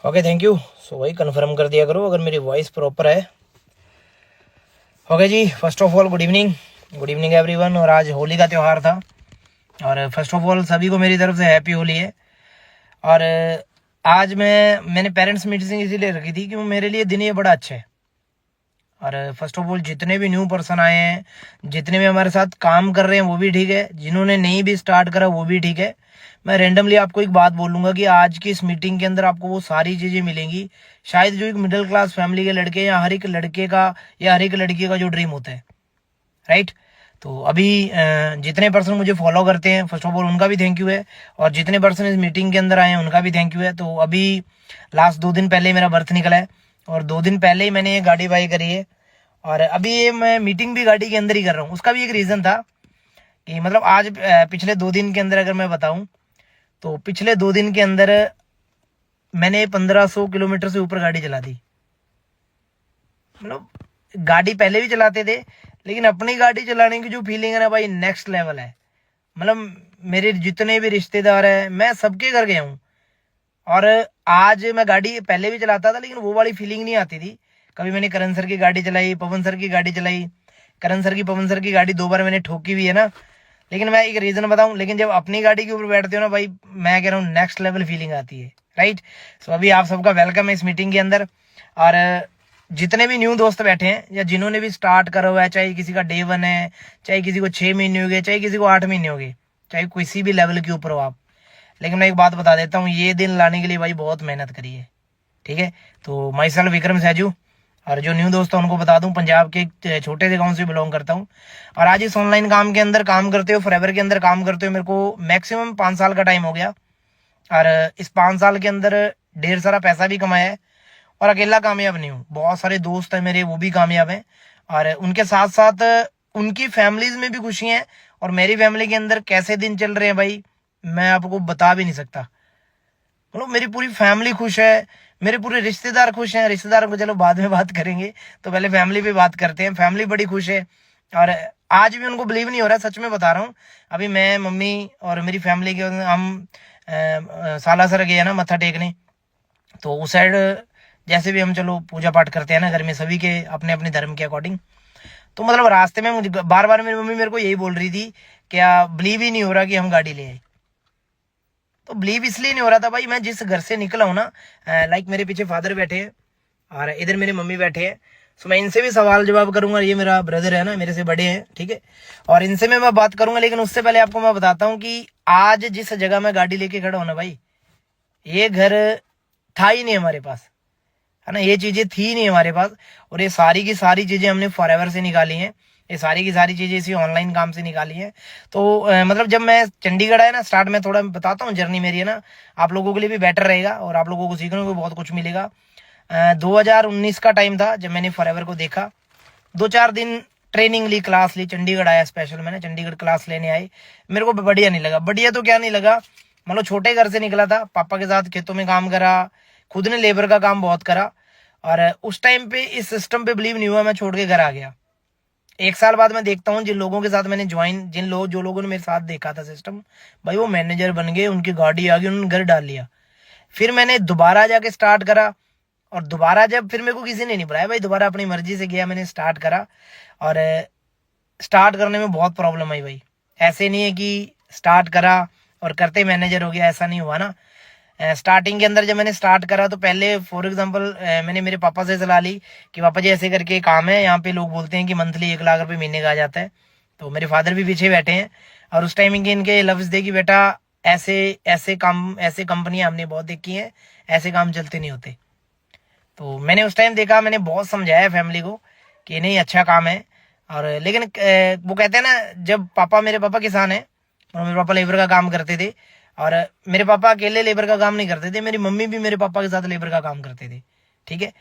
Okay thank you. सो वही confirm कर दिया करो अगर मेरी वॉइस प्रॉपर है। Okay ji, first of all good evening everyone. और आज होली का त्यौहार था और फर्स्ट ऑफ ऑल सभी को मेरी तरफ से हैप्पी होली है। और आज मैंने पेरेंट्स मीटिंग इसीलिए रखी थी कि मेरे लिए दिन ये बड़ा अच्छा है। और फर्स्ट ऑफ ऑल जितने भी न्यू पर्सन आए हैं, जितने भी हमारे साथ काम कर रहे हैं वो भी ठीक है, जिन्होंने नहीं भी स्टार्ट करा वो भी ठीक है। मैं रेंडमली आपको एक बात बोलूंगा कि आज की इस मीटिंग के अंदर आपको वो सारी चीज़ें मिलेंगी शायद जो एक मिडिल क्लास फैमिली के लड़के या हर एक लड़के का या हर एक लड़की का जो ड्रीम होता है, राइट। तो अभी जितने पर्सन मुझे फॉलो करते हैं फर्स्ट ऑफ ऑल उनका भी थैंक यू है, और जितने पर्सन इस मीटिंग के अंदर आए हैं उनका भी थैंक यू है। तो अभी लास्ट 2 दिन पहले मेरा बर्थ निकला है और 2 दिन पहले ही मैंने ये गाड़ी बाई करी है। और अभी ये मैं मीटिंग भी गाड़ी के अंदर ही कर रहा हूँ। उसका भी एक रीज़न था कि मतलब आज पिछले 2 दिन के अंदर अगर मैं बताऊँ तो पिछले 2 दिन के अंदर मैंने 1500 किलोमीटर से ऊपर गाड़ी चला दी। मतलब गाड़ी पहले भी चलाते थे लेकिन अपनी गाड़ी चलाने की जो फीलिंग है ना भाई, नेक्स्ट लेवल है। मतलब मेरे जितने भी रिश्तेदार हैं मैं सबके घर गया हूँ। और आज मैं गाड़ी पहले भी चलाता था लेकिन वो वाली फीलिंग नहीं आती थी। कभी मैंने करण सर की गाड़ी चलाई, पवन सर की गाड़ी चलाई, करण सर की पवन सर की गाड़ी 2 बार मैंने ठोकी भी है ना। लेकिन मैं एक रीजन बताऊं, लेकिन जब अपनी गाड़ी के ऊपर बैठते हो ना भाई, मैं कह रहा हूँ नेक्स्ट लेवल फीलिंग आती है, राइट। सो अभी आप सबका वेलकम है इस मीटिंग के अंदर। और जितने भी न्यू दोस्त बैठे हैं या जिन्होंने भी स्टार्ट करा हुआ है, चाहे किसी का डे 1 है, चाहे किसी को 6 महीने हो गए, चाहे किसी को 8 महीने हो गए, चाहे किसी भी लेवल के ऊपर हो आप, लेकिन मैं एक बात बता देता हूँ, ये दिन लाने के लिए भाई बहुत मेहनत करी है, ठीक है। तो माई सेल्फ विक्रम सैजू, और जो न्यू दोस्त है उनको बता दूं, पंजाब के एक छोटे से गांव से बिलोंग करता हूं। और आज इस ऑनलाइन काम के अंदर काम करते हो, फॉरएवर के अंदर काम करते हो, मेरे को मैक्सिमम 5 साल का टाइम हो गया। और इस 5 साल के अंदर ढेर सारा पैसा भी कमाया है। और अकेला कामयाब नहीं हूँ, बहुत सारे दोस्त हैं मेरे, वो भी कामयाब हैं। और उनके साथ साथ उनकी फैमिलीज में भी खुशी हैं। और मेरी फैमिली के अंदर कैसे दिन चल रहे हैं भाई, मैं आपको बता भी नहीं सकता। मतलब मेरी पूरी फैमिली खुश है, मेरे पूरे रिश्तेदार खुश हैं। रिश्तेदार को चलो बाद में बात करेंगे, तो पहले फैमिली पे बात करते हैं। फैमिली बड़ी खुश है और आज भी उनको बिलीव नहीं हो रहा, सच में बता रहा हूँ। अभी मैं, मम्मी और मेरी फैमिली के हम सालासर गए ना मत्था टेकने, तो उस साइड जैसे भी हम चलो पूजा पाठ करते हैं ना घर में, सभी के अपने अपने धर्म के अकॉर्डिंग। तो मतलब रास्ते में मुझे बार बार मेरी मम्मी मेरे को यही बोल रही थी, क्या बिलीव ही नहीं हो रहा कि हम गाड़ी ले आए। तो बिलीव इसलिए नहीं हो रहा था भाई, मैं जिस घर से निकला हूं ना, लाइक मेरे पीछे फादर बैठे हैं और इधर मेरी मम्मी बैठे हैं। सो मैं इनसे भी सवाल जवाब करूंगा, ये मेरा ब्रदर है ना, मेरे से बड़े हैं, ठीक है। और इनसे मैं बात करूंगा, लेकिन उससे पहले आपको मैं बताता हूँ कि आज जिस जगह मैं गाड़ी लेके खड़ा हूं ना भाई, ये घर था ही नहीं हमारे पास, है ना, ये चीजें थी नहीं हमारे पास। और ये सारी की सारी चीजें हमने फॉरएवर से निकाली हैं, ये सारी की सारी चीजें इसी ऑनलाइन काम से निकाली है। तो मतलब जब मैं चंडीगढ़ आया ना, स्टार्ट में थोड़ा बताता हूँ जर्नी मेरी, है ना, आप लोगों के लिए भी बेटर रहेगा और आप लोगों को सीखने को बहुत कुछ मिलेगा। 2019 का टाइम था जब मैंने फॉरएवर को देखा। 2-4 दिन ट्रेनिंग ली, क्लास ली, चंडीगढ़ आया स्पेशल, मैंने चंडीगढ़ क्लास लेने आई। मेरे को बढ़िया नहीं लगा, बढ़िया तो क्या नहीं लगा, मतलब छोटे घर से निकला था, पापा के साथ खेतों में काम करा, खुद ने लेबर का काम बहुत करा। और उस टाइम पे इस सिस्टम पे बिलीव नहीं हुआ, मैं छोड़ के घर आ गया। 1 साल बाद मैं देखता हूँ जिन लोगों के साथ मैंने ज्वाइन, जो लोगों ने मेरे साथ देखा था सिस्टम, भाई वो मैनेजर बन गए, उनकी गाड़ी आ गई, उन्होंने घर डाल लिया। फिर मैंने दोबारा जाके स्टार्ट करा, और दोबारा जब फिर मेरे को किसी ने नहीं बुलाया भाई, दोबारा अपनी मर्जी से गया, मैंने स्टार्ट करा। और स्टार्ट करने में बहुत प्रॉब्लम आई भाई। ऐसे नहीं है कि स्टार्ट करा और करते मैनेजर हो गया, ऐसा नहीं हुआ ना। स्टार्टिंग के अंदर जब मैंने स्टार्ट करा तो पहले फॉर एग्जांपल मैंने मेरे पापा से सलाह ली कि पापा जी ऐसे करके काम है, यहाँ पे लोग बोलते हैं कि मंथली 1 लाख रुपए महीने का आ जाता है। तो मेरे फादर भी पीछे बैठे हैं और उस टाइम इनके लफ्ज थे कि बेटा ऐसे ऐसे काम, ऐसे कंपनियां हमने बहुत देखी हैं, ऐसे काम चलते नहीं होते। तो मैंने उस टाइम देखा, मैंने बहुत समझाया फैमिली को कि नहीं अच्छा काम है। और लेकिन वो कहते हैं ना, जब पापा, मेरे पापा किसान है और मेरे पापा लेबर का काम करते थे, और मेरे पापा अकेले लेबर का काम नहीं करते थे, मेरी मम्मी भी मेरे पापा के साथ लेबर का काम करते थे, ठीक है।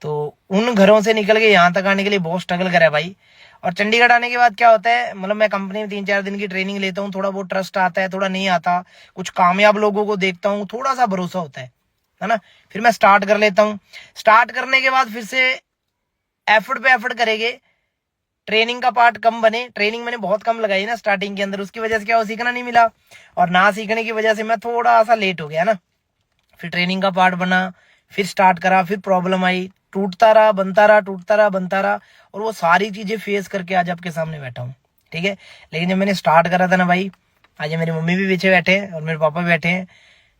तो उन घरों से निकल के यहाँ तक आने के लिए बहुत स्ट्रगल करा भाई। और चंडीगढ़ आने के बाद क्या होता है, मतलब मैं कंपनी में 3-4 दिन की ट्रेनिंग लेता हूँ, थोड़ा बहुत ट्रस्ट आता है, थोड़ा नहीं आता, कुछ कामयाब लोगों को देखता हूँ, थोड़ा सा भरोसा होता है ना। फिर मैं स्टार्ट कर लेता हूँ। स्टार्ट करने के बाद फिर से एफर्ट पे एफर्ट करेंगे, ट्रेनिंग का पार्ट कम बने, ट्रेनिंग मैंने बहुत कम लगाई ना स्टार्टिंग के अंदर, उसकी वजह से क्या वो सीखना नहीं मिला, और ना सीखने की वजह से मैं थोड़ा सा लेट हो गया ना। फिर ट्रेनिंग का पार्ट बना, फिर स्टार्ट करा, फिर प्रॉब्लम आई, टूटता रहा, बनता रहा, टूटता रहा, बनता रहा, और वो सारी चीजें फेस करके आज आपके सामने बैठा हूँ। ठीक है, लेकिन जब मैंने स्टार्ट करा था ना भाई, आज मेरी मम्मी भी पीछे बैठे हैं और मेरे पापा भी बैठे हैं।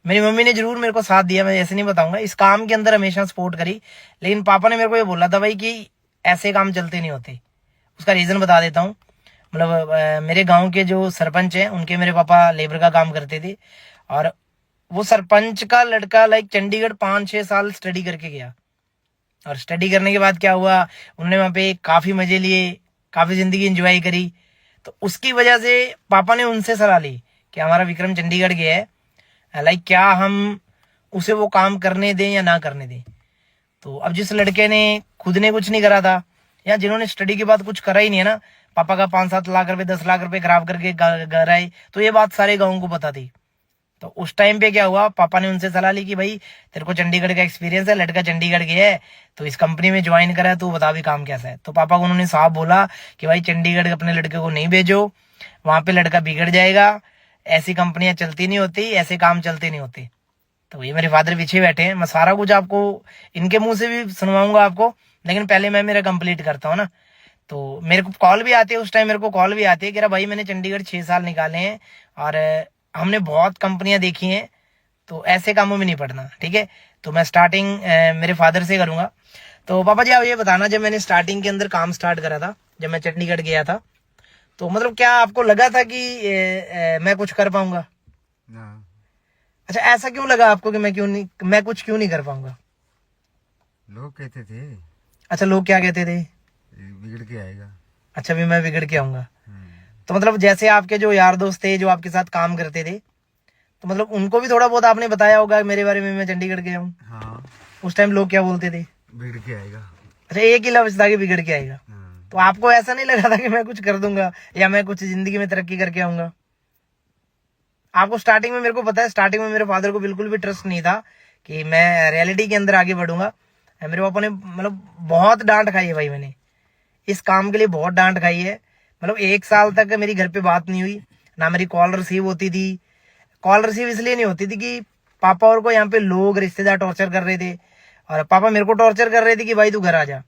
मेरी मम्मी ने जरूर मेरे को साथ दिया, मैं ऐसे नहीं बताऊंगा, इस काम के अंदर हमेशा सपोर्ट करी, लेकिन पापा ने मेरे को ये बोला था भाई कि ऐसे काम चलते नहीं होते। उसका रीजन बता देता हूँ। मतलब मेरे गांव के जो सरपंच हैं उनके मेरे पापा लेबर का काम करते थे, और वो सरपंच का लड़का लाइक चंडीगढ़ 5-6 साल स्टडी करके गया, और स्टडी करने के बाद क्या हुआ, उन्होंने वहां पे काफी मजे लिए, काफी जिंदगी एंजॉय करी। तो उसकी वजह से पापा ने उनसे सलाह ली कि हमारा विक्रम चंडीगढ़ गया है, लाइक क्या हम उसे वो काम करने दें या ना करने दें। तो अब जिस लड़के ने खुद ने कुछ नहीं करा था, या जिन्होंने स्टडी के बाद कुछ करा ही नहीं है ना, पापा का 5-7 लाख रुपए 10 लाख रुपए खराब करके घर आए, तो ये बात सारे गाँव को पता थी। तो उस टाइम पे क्या हुआ, पापा ने उनसे सलाह ली कि भाई तेरे को चंडीगढ़ का एक्सपीरियंस है, लड़का चंडीगढ़ गया है, तो इस कंपनी में ज्वाइन करा है, तो बता भी काम कैसा है। तो पापा को उन्होंने साफ बोला कि भाई चंडीगढ़ अपने लड़के को नहीं भेजो, वहां पे लड़का बिगड़ जाएगा, ऐसी कंपनियां चलती नहीं होती, ऐसे काम चलते नहीं होते। तो ये मेरे फादर पीछे बैठे हैं, मैं सारा कुछ आपको इनके मुंह से भी सुनवाऊंगा आपको, लेकिन पहले मैं मेरा कंप्लीट करता हूँ ना। तो मेरे को कॉल भी आती है, उस टाइम मेरे को कॉल भी आती है कि भाई मैंने चंडीगढ़ 6 साल निकाले हैं और हमने बहुत कंपनियां देखी हैं, तो ऐसे कामों में नहीं पड़ना। ठीक है, तो मैं स्टार्टिंग मेरे फादर से करूंगा। तो पापा जी आप ये बताना, जब मैंने स्टार्टिंग के अंदर काम स्टार्ट करा था, जब मैं चंडीगढ़ गया था, तो मतलब क्या आपको लगा था कि मैं कुछ कर पाऊंगा? अच्छा, ऐसा क्यों लगा आपको कि मैं कुछ क्यों नहीं कर पाऊंगा? लोग कहते थे। अच्छा, लोग क्या कहते थे? बिगड़ के आएगा। अच्छा, भी मैं बिगड़ के आऊंगा। तो मतलब जैसे आपके जो यार दोस्त थे जो आपके साथ काम करते थे, तो मतलब उनको भी थोड़ा बहुत आपने बताया होगा मेरे बारे में, मैं चंडीगढ़ गया हूँ। हाँ। उस टाइम लोग क्या बोलते थे? बिगड़ के आएगा। अच्छा, एक ही लफ्ज था कि बिगड़ के आएगा। तो आपको ऐसा नहीं लगा था कि मैं कुछ कर दूंगा या मैं कुछ जिंदगी में तरक्की करके आऊंगा? आपको स्टार्टिंग में, मेरे को पता है स्टार्टिंग में मेरे फादर को बिल्कुल भी ट्रस्ट नहीं था कि मैं रियलिटी के अंदर आगे बढ़ूंगा। मेरे पापा ने मतलब बहुत डांट खाई है भाई, मैंने इस काम के लिए बहुत डांट खाई है। मतलब 1 साल तक मेरी घर पे बात नहीं हुई, ना मेरी कॉल रिसीव होती थी। कॉल रिसीव इसलिए नहीं होती थी कि पापा और को यहाँ पे लोग रिश्तेदार टॉर्चर कर रहे थे, और पापा मेरे को टॉर्चर कर रहे थे कि भाई तू घर आ जा,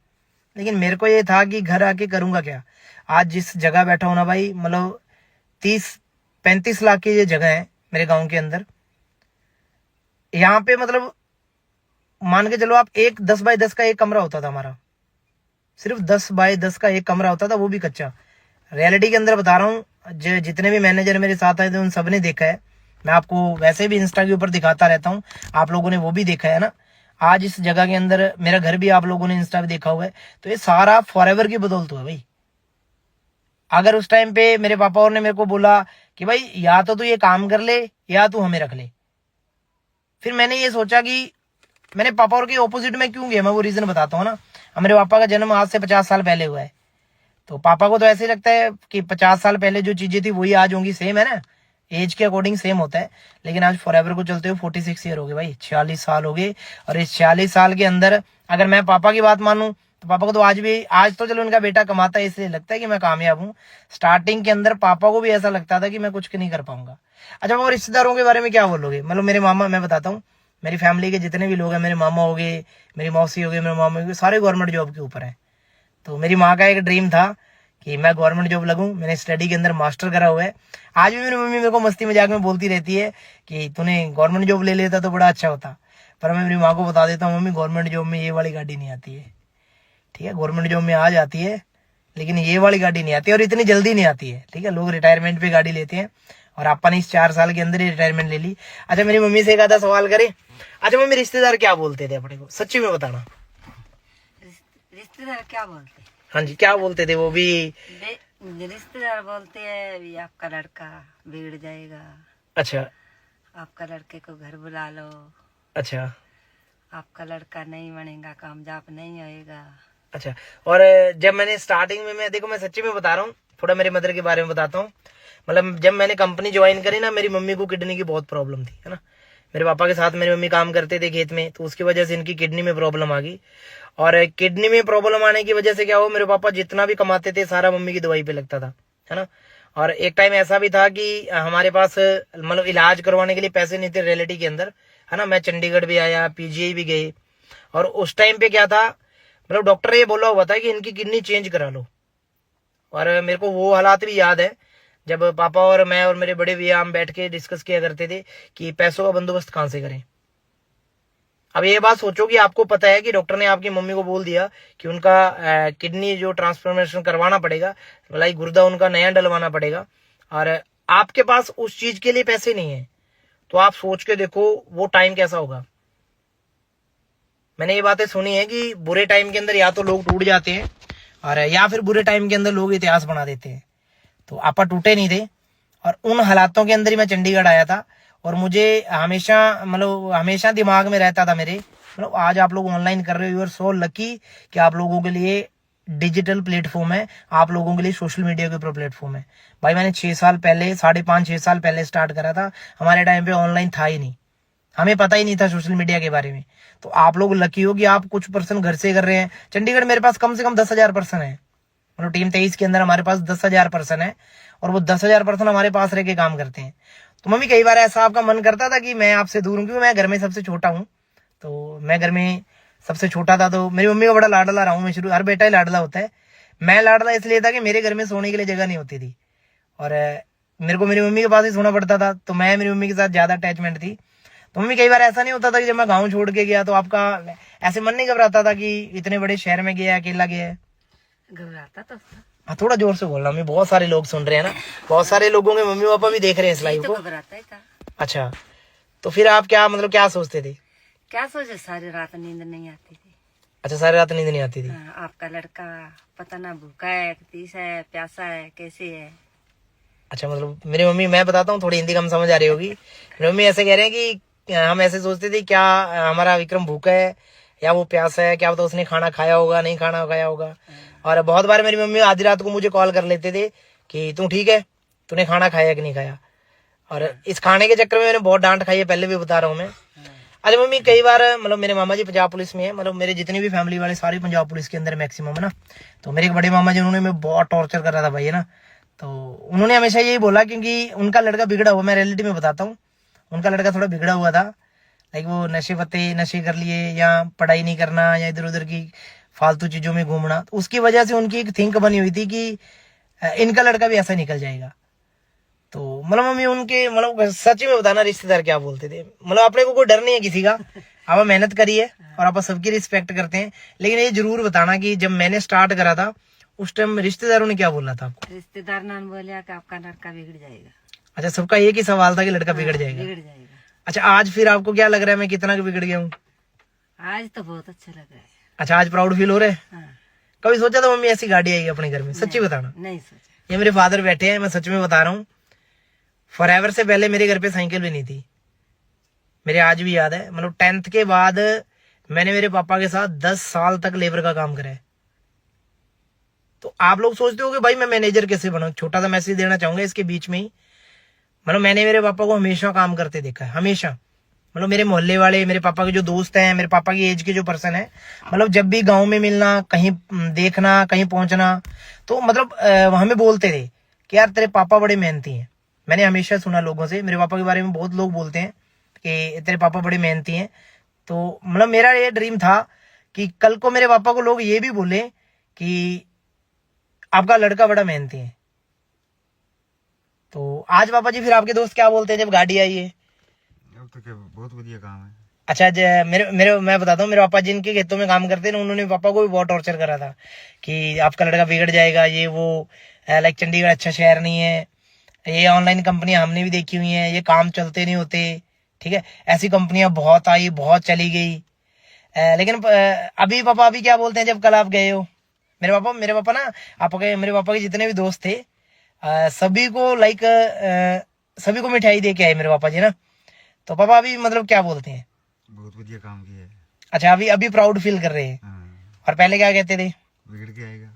लेकिन मेरे को ये था कि घर आके करूंगा क्या। आज जिस जगह बैठा हूं ना भाई, मतलब 30-35 लाख की ये जगह है मेरे गांव के अंदर। यहाँ पे मतलब मान के चलो आप, एक 10 बाय 10 का एक कमरा होता था हमारा, सिर्फ 10 बाय 10 का एक कमरा होता था, वो भी कच्चा। रियलिटी के अंदर बता रहा हूँ, जितने भी मैनेजर मेरे साथ आए थे उन सबने देखा है। मैं आपको वैसे भी इंस्टा के ऊपर दिखाता रहता हूँ, आप लोगों ने वो भी देखा है ना। आज इस जगह के अंदर मेरा घर भी आप लोगों ने इंस्टा पे देखा हुआ है, तो ये सारा फॉरएवर की बदौलत हुआ भाई। अगर उस टाइम पे मेरे पापा और ने मेरे को बोला कि भाई या तो तू ये काम कर ले या तू हमें रख ले, फिर मैंने ये सोचा कि मैंने पापा और के ऑपोजिट में क्यों गया, मैं वो रीजन बताता हूँ ना। मेरे पापा का जन्म आज से 50 साल पहले हुआ है, तो पापा को तो ऐसे लगता है कि 50 साल पहले जो चीजें थी वही आज होंगी, सेम है ना, एज के अकॉर्डिंग सेम होता है। लेकिन आज फॉरएवर को चलते हुए 46 ईयर हो गए भाई, 46 साल हो गए। और इस 46 साल के अंदर अगर मैं पापा की बात मानूं तो पापा को तो आज तो चलो उनका बेटा कमाता है इसलिए लगता है कि मैं कामयाब हूँ। स्टार्टिंग के अंदर पापा को भी ऐसा लगता था कि मैं कुछ नहीं कर पाऊंगा। अच्छा, वो रिश्तेदारों के बारे में क्या बोलोगे? मतलब मेरे मामा, मैं बताता हूँ, मेरी फैमिली के जितने भी लोग हैं, मेरे मामा हो गए, मेरी मौसी हो गई, मेरे मामा हो गए, सारे गवर्नमेंट जॉब के ऊपर है। तो मेरी माँ का एक ड्रीम था कि मैं गवर्नमेंट जॉब लगूं। मैंने स्टडी के अंदर मास्टर करा हुआ है। आज भी मेरी मम्मी मेरे को मस्ती मजाक में बोलती रहती है कि तूने गवर्नमेंट जॉब ले लेता तो बड़ा अच्छा होता, पर मैं मेरी माँ को बता देता हूँ, मम्मी गवर्नमेंट जॉब में ये वाली गाड़ी नहीं आती है। ठीक है, गवर्नमेंट जॉब में आ जाती है लेकिन ये वाली गाड़ी नहीं आती, और इतनी जल्दी नहीं आती है। ठीक है, लोग रिटायरमेंट पे गाड़ी लेते हैं और अपन इस 4 साल के अंदर ही रिटायरमेंट ले ली। अच्छा, मेरी मम्मी से एक आधा सवाल करे। अच्छा मम्मी, रिश्तेदार क्या बोलते थे अपने को, सच्ची में बताना? रिश्तेदार क्या बोलते? हाँ जी, क्या बोलते थे वो भी? रिश्तेदार बोलते हैं भी आपका लड़का बिगड़ जाएगा। अच्छा, आपका लड़के को घर बुला लो। अच्छा, आपका लड़का नहीं बनेगा, कामयाब नहीं होएगा। अच्छा। और जब मैंने स्टार्टिंग में, मैं देखो मैं सच्ची में बता रहा हूँ, थोड़ा मेरे मदर के बारे में बताता हूँ। मतलब जब मैंने कंपनी ज्वाइन करी ना, मेरी मम्मी को किडनी की बहुत प्रॉब्लम थी, है ना। मेरे पापा के साथ मेरी मम्मी काम करते थे खेत में, तो उसकी वजह से इनकी किडनी में प्रॉब्लम आ गई। और किडनी में प्रॉब्लम आने की वजह से क्या हुआ, मेरे पापा जितना भी कमाते थे सारा मम्मी की दवाई पे लगता था, है ना। और एक टाइम ऐसा भी था कि हमारे पास मतलब इलाज करवाने के लिए पैसे नहीं थे रियलिटी के अंदर, है ना। मैं चंडीगढ़ भी आया, पीजीआई भी गए, और उस टाइम पे क्या था, मतलब डॉक्टर ने ये बोला हुआ था कि इनकी किडनी चेंज करा लो। और मेरे को वो हालात भी याद है जब पापा और मैं और मेरे बड़े भैया हम बैठ के डिस्कस किया करते थे कि पैसों का बंदोबस्त कहाँ से करें। अब ये बात सोचो कि आपको पता है कि डॉक्टर ने आपकी मम्मी को बोल दिया कि उनका किडनी जो ट्रांसप्लांटेशन करवाना पड़ेगा, लाइक गुर्दा उनका नया डलवाना पड़ेगा, और आपके पास उस चीज के लिए पैसे नहीं है। तो आप सोच के देखो वो टाइम कैसा होगा। मैंने ये बातें सुनी है कि बुरे टाइम के अंदर या तो लोग टूट जाते हैं और या फिर बुरे टाइम के अंदर लोग इतिहास बना देते हैं। तो आपा टूटे नहीं थे, और उन हालातों के अंदर ही मैं चंडीगढ़ आया था। और मुझे हमेशा दिमाग में रहता था मेरे, मतलब आज आप लोग ऑनलाइन कर रहे हो, यू आर सो लकी कि आप लोगों के लिए डिजिटल प्लेटफॉर्म है, आप लोगों के लिए सोशल मीडिया के ऊपर प्लेटफॉर्म है। भाई मैंने 6 साल पहले, 5.5-6 साल पहले स्टार्ट करा था। हमारे टाइम पे ऑनलाइन था ही नहीं, हमें पता ही नहीं था सोशल मीडिया के बारे में। तो आप लोग लकी हो कि आप कुछ पर्सन घर से कर रहे हैं। चंडीगढ़ मेरे पास कम से कम 10,000 पर्सन है, मतलब टीम 23 के अंदर हमारे पास 10,000 पर्सन है, और वो 10,000 पर्सन हमारे पास रह के काम करते हैं। तो मम्मी कई बार ऐसा आपका मन करता था कि मैं आपसे दूर हूँ, क्योंकि मैं घर में सबसे छोटा हूँ। तो मैं घर में सबसे छोटा था, तो मेरी मम्मी का बड़ा लाडला रहा हूँ मैं शुरू। हर बेटा ही लाडला होता है, मैं लाडला इसलिए था कि मेरे घर में सोने के लिए जगह नहीं होती थी, और मेरे को मेरी मम्मी के पास ही सोना पड़ता था। तो मैं मेरी मम्मी के साथ ज्यादा अटैचमेंट थी। तो मम्मी कई बार ऐसा नहीं होता था कि जब मैं गाँव छोड़ के गया तो आपका ऐसे मन नहीं घबराता था कि इतने बड़े शहर में गया, अकेला गया है? घबराता तो था। हाँ, थोड़ा जोर से बोलना, मैं बहुत सारे लोग सुन रहे हैं ना, बहुत सारे लोगों के मम्मी पापा भी देख रहे हैं इस लाइव तो को। घबराता ही था। अच्छा, तो फिर आप क्या क्या सोचते थे? क्या सोचे, सारी रात नींद नहीं आती थी। अच्छा, सारी रात नींद नहीं आती थी। हाँ, आपका लड़का पता ना भूखा है, तीसा है, प्यासा है, कैसे है। अच्छा, मतलब मेरी मम्मी, मैं बताता हूँ, थोड़ी हिंदी कम समझ आ रही होगी। मेरी मम्मी ऐसे कह रहे हैं कि हम ऐसे सोचते थे क्या हमारा विक्रम भूखा है या वो प्यासा है, क्या पता उसने खाना खाया होगा, नहीं खाना खाया होगा। और बहुत बार मेरी मम्मी आधी रात को मुझे कॉल कर लेते थे कि तू ठीक है, तूने खाना खाया कि नहीं खाया। और इस खाने के चक्कर में मैंने बहुत डांट खाई है, पहले भी बता रहा हूँ मैं। अच्छा मम्मी, कई बार मतलब मेरे मामा जी पंजाब पुलिस में है, मतलब मेरे जितनी भी फैमिली वाले सारे पंजाब पुलिस के अंदर मैक्सिमम है ना। तो मेरे एक बड़े मामा जी, उन्होंने मैं बहुत टॉर्चर कर रहा था भाई, है ना। तो उन्होंने हमेशा यही बोला, क्योंकि उनका लड़का बिगड़ा हुआ, मैं रियलिटी में बताता हूँ, उनका लड़का थोड़ा बिगड़ा हुआ था। लाइक वो नशे कर लिए, या पढ़ाई नहीं करना, या इधर उधर की फालतू चीजों में घूमना। तो उसकी वजह से उनकी एक थिंक बनी हुई थी कि इनका लड़का भी ऐसा निकल जाएगा। तो मतलब मम्मी उनके, मतलब सच में बताना, रिश्तेदार क्या बोलते थे, मतलब अपने को कोई डर नहीं है किसी का, आप मेहनत करिए और आप सबकी रिस्पेक्ट करते हैं। लेकिन ये जरूर बताना कि जब मैंने स्टार्ट करा था उस टाइम रिश्तेदारों ने क्या बोला था आपको? रिश्तेदार ने बोलिया कि आपका लड़का बिगड़ जाएगा। अच्छा, सबका एक ही सवाल था कि लड़का बिगड़ जाएगा। बिगड़ जाएगा। अच्छा, आज फिर आपको क्या लग रहा है, मैं कितना बिगड़ गया हूँ? आज तो बहुत अच्छा लग रहा है। अच्छा, आज प्राउड फील हो रहा है? हाँ। कभी सोचा था मम्मी ऐसी गाड़ी आएगी अपने घर में? सच्ची बताना। नहीं सोचा। ये मेरे फादर बैठे हैं, मैं सच में बता रहा हूँ, फॉरएवर से पहले मेरे घर पे साइकिल भी नहीं थी। मेरे आज भी याद है, मतलब 10th के बाद मैंने मेरे पापा के साथ 10 साल तक लेबर का काम करा है। तो आप लोग सोचते हो कि भाई मैं मैनेजर कैसे बना? छोटा सा मैसेज देना चाहूंगा इसके बीच में ही, मतलब मैंने मेरे पापा को हमेशा काम करते देखा है, हमेशा। मतलब मेरे मोहल्ले वाले, मेरे पापा के जो दोस्त हैं, मेरे पापा की एज के जो पर्सन है, मतलब जब भी गांव में मिलना, कहीं देखना, कहीं पहुंचना, तो मतलब हमें बोलते थे कि यार तेरे पापा बड़े मेहनती हैं। मैंने हमेशा सुना लोगों से, मेरे पापा के बारे में बहुत लोग बोलते हैं कि तेरे पापा बड़े मेहनती हैं। तो मतलब मेरा ये ड्रीम था कि कल को मेरे पापा को लोग ये भी बोले कि आपका लड़का बड़ा मेहनती है। तो आज पापा जी फिर आपके दोस्त क्या बोलते हैं जब गाड़ी आई है? अब तो क्या बहुत बढ़िया काम है। अच्छा, मेरे मैं बताता हूँ, मेरे पापा जिनके खेतों में काम करते हैं, उन्होंने पापा को भी बहुत टॉर्चर करा था कि आपका लड़का बिगड़ जाएगा, ये वो, लाइक चंडीगढ़ अच्छा शहर नहीं है, ये ऑनलाइन कंपनियां हमने भी देखी हुई हैं, ये काम चलते नहीं होते, ठीक है। ऐसी कंपनियां बहुत आई, बहुत चली गई। लेकिन अभी पापा अभी क्या बोलते हैं जब कल आप गए हो? मेरे पापा ना, मेरे पापा के जितने भी दोस्त थे, सभी को लाइक सभी को मिठाई दे के आए मेरे पापा जी ना। तो पापा अभी मतलब क्या बोलते हैं? बहुत बढ़िया काम किया है। अच्छा, अभी प्राउड फील कर रहे हैं। हाँ, और पहले क्या कहते थे? बिगड़ के आएगा।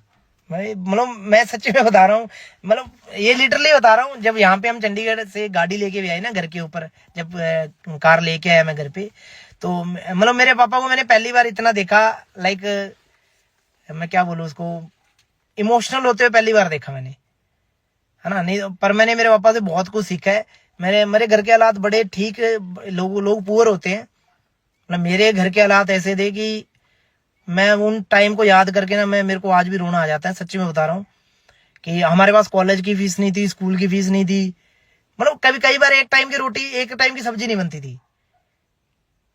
भाई मतलब मैं सच्ची में बता रहा हूँ, मतलब ये लिटरली बता रहा हूँ, जब यहाँ पे हम चंडीगढ़ से गाड़ी लेके भी आए ना घर के ऊपर, जब कार लेके आया मैं घर पे, तो मतलब मेरे पापा को मैंने पहली बार इतना देखा, लाइक मैं क्या बोलूँ उसको, इमोशनल होते हुए पहली बार देखा मैंने, है ना। नहीं पर मैंने मेरे पापा से बहुत कुछ सीखा है। मेरे घर के हालात बड़े ठीक, लोग पुअर होते हैं, मतलब मेरे घर के हालात ऐसे थे कि मैं उन टाइम को याद करके ना मेरे को आज भी रोना आ जाता है, सच्ची में बता रहा हूँ। कि हमारे पास कॉलेज की फीस नहीं थी, स्कूल की फीस नहीं थी, मतलब कई बार एक टाइम की रोटी, एक टाइम की सब्जी नहीं बनती थी।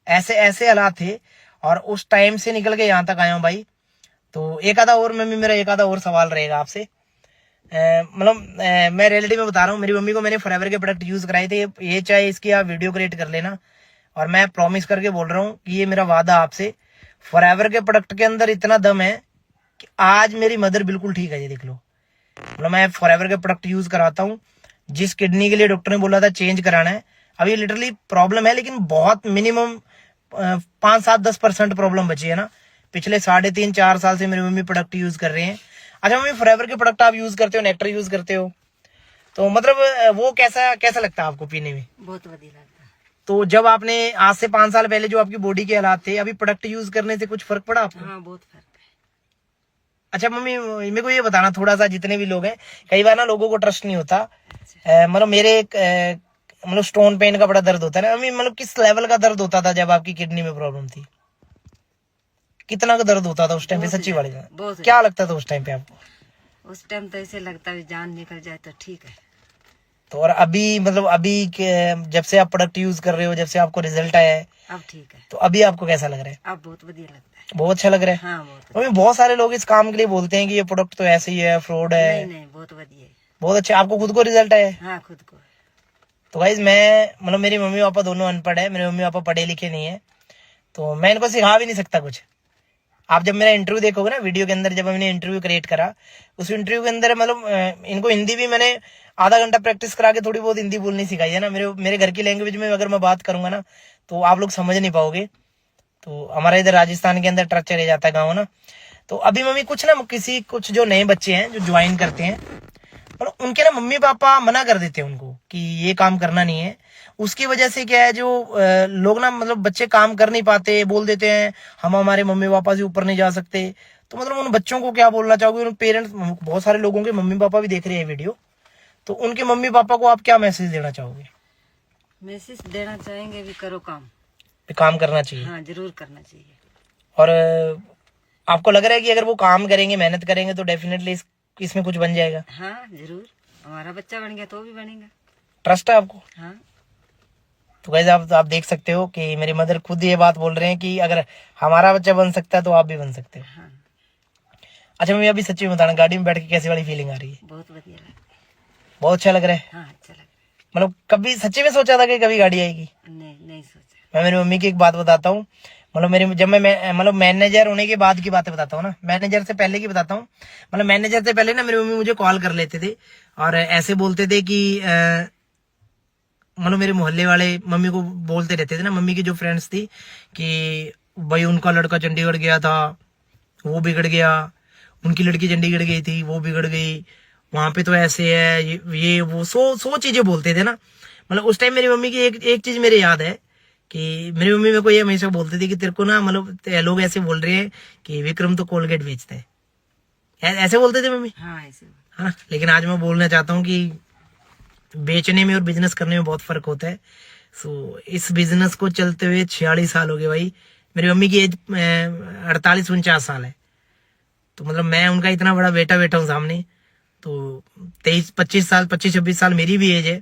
ऐसे ऐसे हालात थे और उस टाइम से निकल के यहाँ तक आया हूँ भाई। तो एक आधा और मेरा एक आधा और सवाल रहेगा आपसे। मतलब मैं रियलिटी में बता रहा हूँ, मेरी मम्मी को मैंने फॉरएवर के प्रोडक्ट यूज कराए थे। ये चाहे इसकी आप वीडियो क्रिएट कर लेना, और मैं प्रॉमिस करके बोल रहा हूँ कि ये मेरा वादा आपसे, फॉरएवर के प्रोडक्ट के अंदर इतना दम है कि आज मेरी मदर बिल्कुल ठीक है। ये देख लो, मतलब मैं फॉरएवर के प्रोडक्ट यूज कराता हूँ। जिस किडनी के लिए डॉक्टर ने बोला था चेंज कराना है, अभी लिटरली प्रॉब्लम है, लेकिन बहुत मिनिमम 5-7-10% प्रॉब्लम बची है ना। पिछले 3.5-4 साल से मेरी मम्मी प्रोडक्ट यूज कर रहे हैं। अच्छा मम्मी, फॉरएवर के प्रोडक्ट आप यूज करते हो, नेक्टर यूज करते हो, तो मतलब वो कैसा लगता है आपको पीने में? बहुत बढ़िया लगता है। तो जब आपने आज से 5 साल पहले जो आपकी बॉडी के हालात थे, अभी प्रोडक्ट यूज करने से कुछ फर्क पड़ा आपको? हाँ, बहुत फर्क है। अच्छा मम्मी, मेरे को ये बताना थोड़ा सा, जितने भी लोग हैं, कई बार ना लोगों को ट्रस्ट नहीं होता। मतलब मेरे मतलब स्टोन पेन का बड़ा दर्द होता है ना मम्मी, मतलब किस लेवल का दर्द होता था जब आपकी किडनी में प्रॉब्लम थी? कितना का दर्द होता था उस टाइम पे, सच्ची वाली बहुत क्या लगता था उस टाइम पे आपको? उस टाइम तो ऐसे लगता है जान निकल जाए तो ठीक है। तो और अभी मतलब जब से आप प्रोडक्ट यूज कर रहे हो, जब से आपको रिजल्ट आया है, अब ठीक है। तो अभी आपको कैसा लग रहा है? अब बहुत बढ़िया लगता है। बहुत अच्छा लग रहा है। हाँ, बहुत मम्मी बहुत सारे लोग इस काम के लिए बोलते हैं कि ये प्रोडक्ट तो ऐसे ही है, फ्रॉड है। नहीं, बहुत बढ़िया है। बहुत अच्छा, आपको खुद को रिजल्ट आया है? हाँ, खुद को। तो गाइज मैं मतलब मेरी मम्मी पापा दोनों अनपढ़ है, मेरे मम्मी पापा पढ़े लिखे नहीं है, तो मैं इनको सिखा भी नहीं सकता कुछ। आप जब मेरा इंटरव्यू देखोगे ना वीडियो के अंदर, जब मैंने इंटरव्यू क्रिएट करा, उस इंटरव्यू के अंदर मतलब इनको हिंदी भी मैंने आधा घंटा प्रैक्टिस करा के थोड़ी बहुत हिंदी बोलनी सिखाई है ना। मेरे घर की लैंग्वेज में अगर मैं बात करूंगा ना तो आप लोग समझ नहीं पाओगे। तो हमारा इधर राजस्थान के अंदर ट्रक चले जाता है गाँव ना। तो अभी मम्मी कुछ जो नए बच्चे हैं जो ज्वाइन करते हैं, मतलब उनके ना मम्मी पापा मना कर देते हैं उनको कि ये काम करना नहीं है। उसकी वजह से क्या है, जो लोग ना मतलब बच्चे काम कर नहीं पाते, बोल देते हैं हम हमारे मम्मी पापा से ऊपर नहीं जा सकते। तो मतलब उन बच्चों को क्या बोलना चाहोगे? उन पेरेंट्स, बहुत सारे लोगों के मम्मी पापा भी देख रहे हैं वीडियो, तो उनके मम्मी पापा को आप क्या मैसेज देना चाहोगे? मैसेज देना चाहेंगे भी करो काम करना चाहिए। हाँ, जरूर करना चाहिए। और आपको लग रहा है कि अगर वो काम करेंगे, मेहनत करेंगे, तो डेफिनेटली इसमें कुछ बन जाएगा? हाँ, जरूर। हमारा बच्चा बन गया तो भी बनेगा। ट्रस्ट है आपको? हाँ। तो गाइस आप देख सकते हो कि मेरी मदर खुद ये बात बोल रहे हैं कि अगर हमारा बच्चा बन सकता है तो आप भी बन सकते हो। हाँ। अच्छा मम्मी, अभी सच्ची में बताना, गाड़ी में बैठ के कैसी वाली फीलिंग आ रही है? बहुत बढ़िया लगता है। बहुत अच्छा लग रहा है। हाँ, अच्छा लग रहा मतलब कभी सच्ची में सोचा था कि कभी गाड़ी आएगी? है। नहीं सोचा। मैं मेरी मम्मी की एक बात बताता हूँ। मतलब जब मैं मतलब मैनेजर होने के बाद की बातें बताता हूँ ना, मैनेजर से पहले की बताता हूँ। मतलब मैनेजर से पहले ना मेरी मम्मी मुझे कॉल कर लेते थे और ऐसे बोलते थे कि मतलब मेरे मोहल्ले वाले मम्मी को बोलते रहते थे ना, मम्मी की जो फ्रेंड्स थी, कि भाई उनका लड़का चंडीगढ़ गया था, वो बिगड़ गया, उनकी लड़की चंडीगढ़ गई थी, वो बिगड़ गई, वहां पे तो ऐसे है, ये वो सो चीजें बोलते थे ना। मतलब उस टाइम मेरी मम्मी की एक चीज मेरे याद है कि मेरी मम्मी मेरे को ये हमेशा बोलती थी कि तेरे को ना मतलब लोग ऐसे बोल रहे हैं कि विक्रम तो कोलगेट बेचता है, ऐसे बोलते थे मम्मी, हाँ, ऐसे। है ना। लेकिन आज मैं बोलना चाहता हूँ कि बेचने में और बिजनेस करने में बहुत फर्क होता है। सो इस बिजनेस को चलते हुए 46 साल हो गए भाई। मेरी मम्मी की एज 48-49 साल है। तो मतलब मैं उनका इतना बड़ा बेटा हूँ सामने। तो 25-26 साल मेरी भी एज है।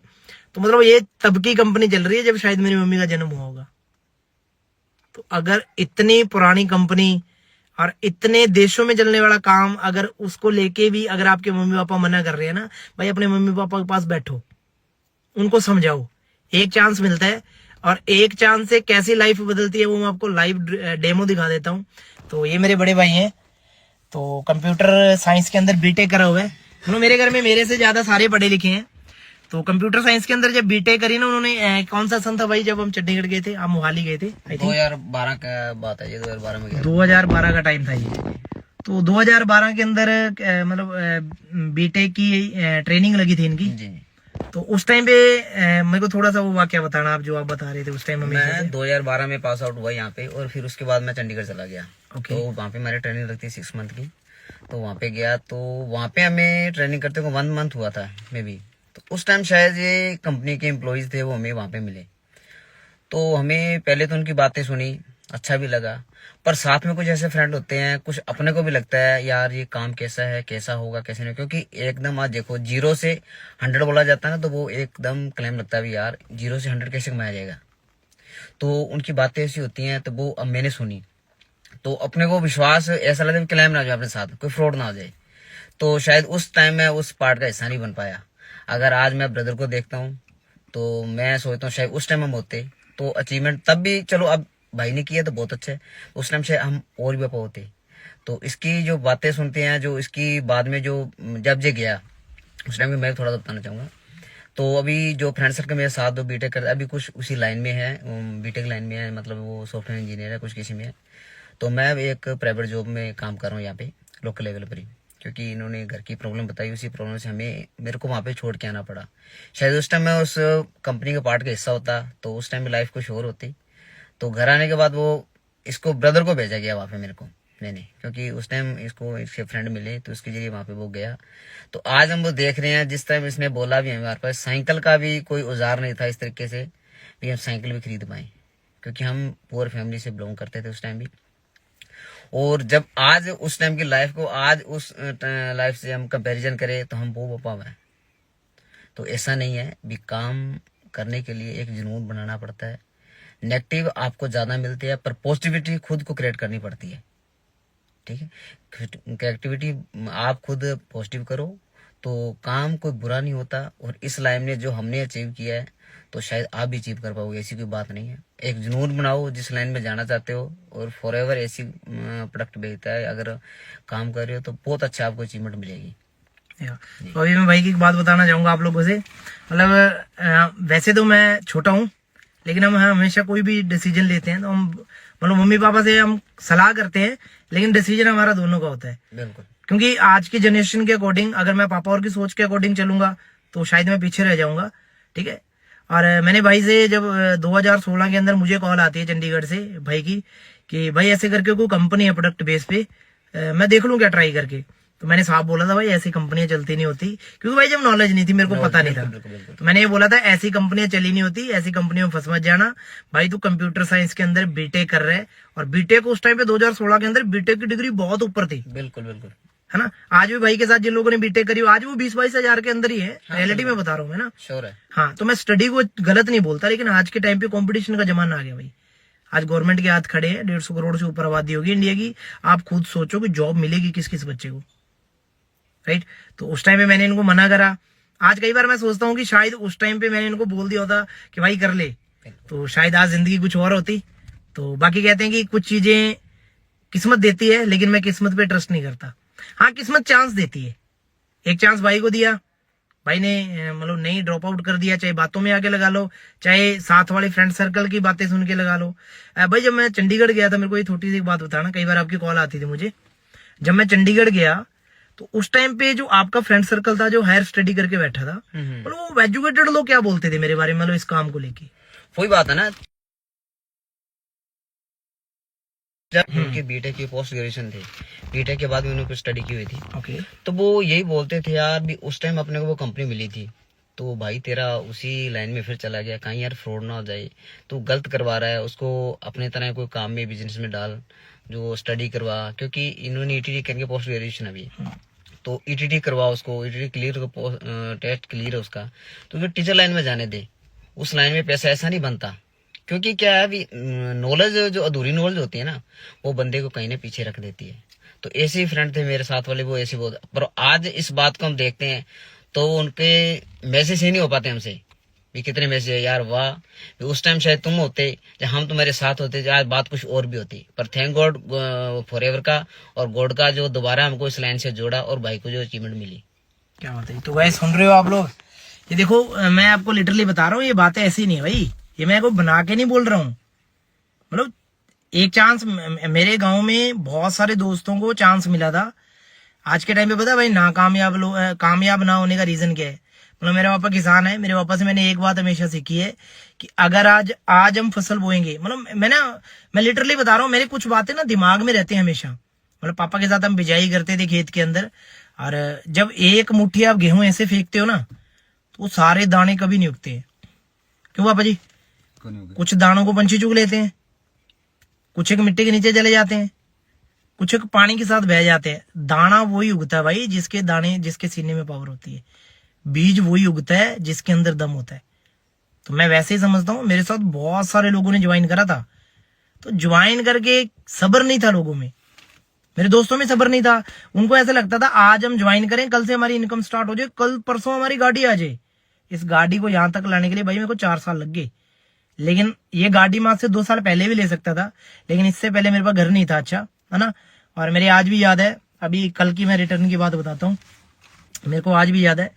तो मतलब ये तब की कंपनी चल रही है जब शायद मेरी मम्मी का जन्म हुआ होगा। तो अगर इतनी पुरानी कंपनी और इतने देशों में चलने वाला काम, अगर उसको लेके भी अगर आपके मम्मी पापा मना कर रहे हैं ना, भाई अपने मम्मी पापा के पास बैठो, उनको समझाओ। एक चांस मिलता है और एक चांस से कैसी लाइफ बदलती है वो मैं आपको लाइव डेमो दिखा देता हूँ। तो ये मेरे बड़े भाई हैं, तो कंप्यूटर साइंस के अंदर बीटेक करा हुआ है। मतलब मेरे घर में मेरे से ज्यादा सारे पढ़े लिखे हैं। तो कंप्यूटर साइंस के अंदर जब बीटेक करी ना उन्होंने, कौन सा सन था भाई जब हम चंडीगढ़ गए थे, आप मोहाली गए थे? 2012 का बात है, ये 2012 में गया। 2012 का टाइम था ये। तो 2012 के अंदर मतलब बीटेक की ट्रेनिंग लगी थी इनकी। जी। तो उस टाइम पे मेरे को थोड़ा सा वो वाक्य बताना, आप जो आप बता रहे थे उस टाइम में। मैं 2012 में पास आउट हुआ यहाँ पे, और फिर उसके बाद मैं चंडीगढ़ चला गया। तो वहाँ पे मेरी ट्रेनिंग लगती है 6 मंथ की। तो वहाँ पे गया, तो वहाँ पे हमें ट्रेनिंग करते हुए 1 मंथ हुआ था मे बी। तो उस टाइम शायद ये कंपनी के एम्प्लॉयज थे वो हमें वहाँ पे मिले। तो हमें पहले तो उनकी बातें सुनी, अच्छा भी लगा। पर साथ में कुछ ऐसे फ्रेंड होते हैं, कुछ अपने को भी लगता है यार ये काम कैसा है, कैसा होगा, कैसे नहीं, क्योंकि एकदम आज देखो 0 से 100 बोला जाता है ना, तो वो एकदम क्लेम लगता है भी यार 0 से 100 कैसे कमाया जाएगा। तो उनकी बातें ऐसी होती हैं, तो वो अब मैंने सुनी तो अपने को विश्वास ऐसा लगता है क्लेम ना हो जाए, अपने साथ कोई फ्रॉड ना हो जाए। तो शायद उस टाइम में उस पार्ट का हिस्सा नहीं बन पाया। अगर आज मैं ब्रदर को देखता हूँ तो मैं सोचता हूँ शायद उस टाइम हम होते तो अचीवमेंट तब भी, चलो अब भाई ने किया तो बहुत अच्छा है, उस टाइम से हम और भी होते। तो इसकी जो बातें सुनते हैं, जो इसकी बाद में जो जब जे गया उस टाइम में मैं थोड़ा सा बताना चाहूँगा। तो अभी जो फ्रेंड सर्कल मेरे साथ दो बीटेक करते, अभी कुछ उसी लाइन में है, बीटेक लाइन में है, मतलब वो सॉफ्टवेयर इंजीनियर है, कुछ किसी में है। तो मैं एक प्राइवेट जॉब में काम कर रहा हूँ यहाँ पे लोकल लेवल पर ही, क्योंकि इन्होंने घर की प्रॉब्लम बताई, उसी प्रॉब्लम से मेरे को वहाँ पे छोड़ के आना पड़ा। शायद उस टाइम मैं उस कंपनी के पार्ट का हिस्सा होता तो उस टाइम में लाइफ कुछ और होती। तो घर आने के बाद वो इसको ब्रदर को भेजा गया वहाँ पे मेरे को, नहीं, क्योंकि उस टाइम इसको इसके फ्रेंड मिले तो उसके जरिए वहाँ पे वो गया। तो आज हम वो देख रहे हैं, जिस टाइम इसने बोला भी हमारे पास साइकिल का भी कोई औजार नहीं था इस तरीके से भी हम साइकिल भी खरीद पाए, क्योंकि हम पुअर फैमिली से बिलोंग करते थे उस टाइम भी। और जब आज उस टाइम की लाइफ को आज उस लाइफ से हम कंपैरिजन करें तो हम वो पावा है। तो ऐसा नहीं है भी, काम करने के लिए एक जुनून बनाना पड़ता है। नेगेटिव आपको ज्यादा मिलती है, पर पॉजिटिविटी खुद को क्रिएट करनी पड़ती है, ठीक है। क्रिएटिविटी आप खुद पॉजिटिव करो तो काम कोई बुरा नहीं होता। और इस लाइन में जो हमने अचीव किया है तो शायद आप भी अचीव कर पाओगे, ऐसी कोई बात नहीं है। एक जुनून बनाओ जिस लाइन में जाना चाहते हो, और फॉर एवर ऐसी प्रोडक्ट बेचता है, अगर काम कर रहे हो तो बहुत अच्छा आपको अचीवमेंट मिलेगी। तो अभी मैं भाई की एक बात बताना चाहूंगा आप लोगों से, मतलब वैसे तो मैं छोटा हूँ, लेकिन हम हमेशा कोई भी डिसीजन लेते हैं तो हम मतलब मम्मी पापा से हम सलाह करते हैं, लेकिन डिसीजन हमारा दोनों का होता है। बिल्कुल, क्योंकि आज की जनरेशन के अकॉर्डिंग अगर मैं पापा और की सोच के अकॉर्डिंग चलूंगा तो शायद मैं पीछे रह जाऊंगा, ठीक है। और मैंने भाई से जब 2016 के अंदर मुझे कॉल आती है चंडीगढ़ से भाई की कि भाई ऐसे करके कोई कंपनी है प्रोडक्ट बेस पे, मैं देख लूं क्या ट्राई करके। तो मैंने साफ बोला था भाई ऐसी कंपनियां चलती नहीं होती, क्योंकि भाई जब नॉलेज नहीं थी, मेरे को पता नहीं था। तो मैंने ये बोला था ऐसी कंपनियां चली नहीं होती, ऐसी कंपनियों में फंस मत जाना भाई। तू कंप्यूटर साइंस के अंदर बीटेक कर रहे है, और बीटेक उस टाइम पे 2016 के अंदर बीटेक की डिग्री बहुत ऊपर थी, बिल्कुल बिल्कुल, है ना। आज भी भाई के साथ जिन लोगों ने बीटेक करी आज वो 20-22 हजार के अंदर ही है, रियलिटी में बता रहा हूँ मैं ना, श्योर है। हाँ, तो मैं स्टडी को गलत नहीं बोलता, लेकिन आज के टाइम पे कंपटीशन का जमाना आ गया भाई। आज गवर्नमेंट के हाथ खड़े हैं, 150 करोड़ से ऊपर आबादी होगी इंडिया की। आप खुद सोचो कि जॉब मिलेगी किस किस बच्चे को, राइट। तो उस टाइम पे मैंने इनको मना करा। आज कई बार मैं सोचता हूँ कि शायद उस टाइम पे मैंने इनको बोल दिया होता कि भाई कर ले, तो शायद आज जिंदगी कुछ और होती। तो बाकी कहते हैं कि कुछ चीजें किस्मत देती है, लेकिन मैं किस्मत पे ट्रस्ट नहीं करता। हाँ, किस्मत चांस देती है। एक चांस भाई को दिया, भाई ने मतलब नहीं ड्रॉप आउट कर दिया, चाहे बातों में आके लगा लो, चाहे साथ वाले फ्रेंड सर्कल की बातें सुन के लगा लो। भाई जब मैं चंडीगढ़ गया था, मेरे को ये छोटी सी बात बताना, कई बार आपकी कॉल आती थी मुझे। जब मैं चंडीगढ़ गया तो उस टाइम पे जो आपका फ्रेंड सर्कल था जो हायर स्टडी करके बैठा था, मतलब वो एजुकेटेड लोग क्या बोलते थे मेरे बारे में, मतलब इस काम को लेके। वही बात है ना, जब उनके बीटेक की पोस्ट ग्रेजुएशन थे, बीटेक के बाद उन्होंने कुछ स्टडी की हुई थी, ओके। तो वो यही बोलते थे यार भी उस टाइम अपने को वो कंपनी मिली थी, तो भाई तेरा उसी लाइन में फिर चला गया, कहीं यार फ्रॉड ना हो जाए, तो गलत करवा रहा है, उसको अपने तरह कोई काम में बिजनेस में डाल, जो स्टडी करवा। क्योंकि इन्होंने ईटीटी करके पोस्ट ग्रेजुएशन अभी, तो ईटीटी करवा, उसको ईटीटी क्लियर, टेस्ट क्लियर है उसका, तो टीचर लाइन में जाने दे। उस लाइन में पैसा ऐसा नहीं बनता, क्योंकि क्या है अभी नॉलेज जो अधूरी नॉलेज होती है ना, वो बंदे को कहीं ना पीछे रख देती है। तो ऐसे ही फ्रेंड थे मेरे साथ वाले, वो ऐसे बहुत, पर आज इस बात को हम देखते हैं तो उनके मैसेज ही नहीं हो पाते हमसे भी, कितने मैसेज है यार, वाह उस टाइम शायद तुम होते, जब हम तुम्हारे साथ होते, आज बात कुछ और भी होती। पर थैंक गॉड फॉर एवर का और गॉड का जो दोबारा हमको इस लाइन से जोड़ा और भाई को जो अचीवमेंट मिली। क्या बात है। तो भाई सुन रहे हो आप लोग, ये देखो मैं आपको लिटरली बता रहा हूँ, ये बातें ऐसी नहीं है भाई, ये मैं को बना के नहीं बोल रहा हूँ। मतलब एक चांस, मेरे गांव में बहुत सारे दोस्तों को चांस मिला था। आज के टाइम पे पता है भाई कामयाब ना होने का रीजन क्या है। मतलब मेरे पापा किसान है, मेरे पापा से मैंने एक बात हमेशा सीखी है कि अगर आज हम फसल बोएंगे, मतलब मैं लिटरली बता रहा हूँ, मेरे कुछ बातें ना दिमाग में रहती हैं हमेशा। मतलब पापा के साथ हम बिजाई करते थे खेत के अंदर, और जब एक मुट्ठी आप गेहूं ऐसे फेंकते हो ना, तो वो सारे दाने कभी नहीं उगते हैं। क्यों पापा जी? कुछ दानों को पंछी चुग लेते हैं, कुछ एक मिट्टी के नीचे चले जाते हैं, कुछ एक पानी के साथ बह जाते हैं। दाना वही उगता है भाई जिसके सीने में पावर होती है, बीज वही उगता है जिसके अंदर दम होता है। तो मैं वैसे ही समझता हूँ, मेरे साथ बहुत सारे लोगों ने ज्वाइन करा था, तो ज्वाइन करके सब्र नहीं था लोगों में, मेरे दोस्तों में सब्र नहीं था। उनको ऐसा लगता था आज हम ज्वाइन करें, कल से हमारी इनकम स्टार्ट हो जाए, कल परसों हमारी गाड़ी आ जाए। इस गाड़ी को यहां तक लाने के लिए भाई मेरे को 4 साल लग गए। लेकिन ये गाड़ी मैं आज से 2 साल पहले भी ले सकता था, लेकिन इससे पहले मेरे पास घर नहीं था, अच्छा है ना। और मेरे आज भी याद है, अभी कल की मैं रिटर्न की बात बताता हूँ, मेरे को आज भी याद है,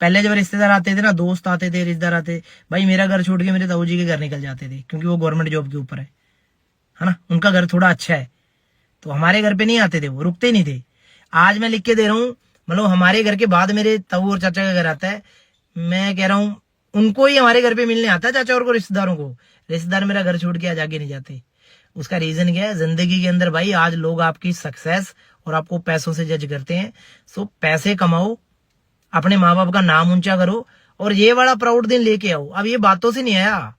पहले जब रिश्तेदार आते थे ना, दोस्त आते थे, रिश्तेदार आते, भाई मेरा घर छोड़ के मेरे ताऊ जी के घर निकल जाते थे, क्योंकि वो गवर्नमेंट जॉब के ऊपर है ना, उनका घर थोड़ा अच्छा है, तो हमारे घर पे नहीं आते थे, वो रुकते नहीं थे। आज मैं लिख के दे रहा हूँ, मतलब हमारे घर के बाद मेरे ताऊ और चाचा का घर आता है, मैं कह रहा हूँ उनको ही हमारे घर पे मिलने आता है, चाचा और को, रिश्तेदारों को। रिश्तेदार मेरा घर छोड़ के आज आगे नहीं जाते। उसका रीजन क्या है, जिंदगी के अंदर भाई आज लोग आपकी सक्सेस और आपको पैसों से जज करते हैं। सो पैसे कमाओ, अपने माँ बाप का नाम ऊंचा करो, और ये वाला प्राउड दिन लेके आओ। अब ये बातों से नहीं आया,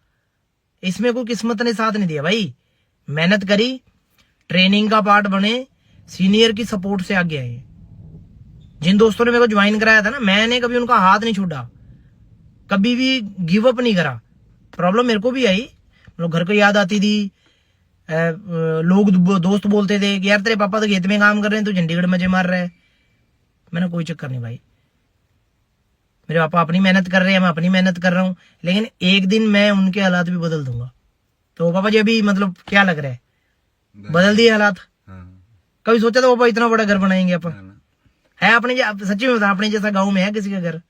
इसमें कोई किस्मत ने साथ नहीं दिया भाई, मेहनत करी, ट्रेनिंग का पार्ट बने, सीनियर की सपोर्ट से आगे आए। जिन दोस्तों ने मेरे को ज्वाइन कराया था ना, मैंने कभी उनका हाथ नहीं छोड़ा, कभी भी गिव अप नहीं करा। प्रॉब्लम मेरे को भी आई, मतलब घर को याद आती थी, लोग दोस्त बोलते थे कि यार तेरे पापा तो खेत में काम कर रहे हैं, तो चंडीगढ़ मजे मार रहा है। मैंने कोई चक्कर नहीं भाई, मेरे पापा अपनी मेहनत कर रहे हैं, मैं अपनी मेहनत कर रहा हूँ, लेकिन एक दिन मैं उनके हालात भी बदल दूंगा। तो पापा जी अभी मतलब क्या लग रहा है, बदल दिए हालात। कभी सोचा था पापा इतना बड़ा घर बनाएंगे अपन, है अपने, सच्ची में बता, अपने जैसा गाँव में है किसी का घर?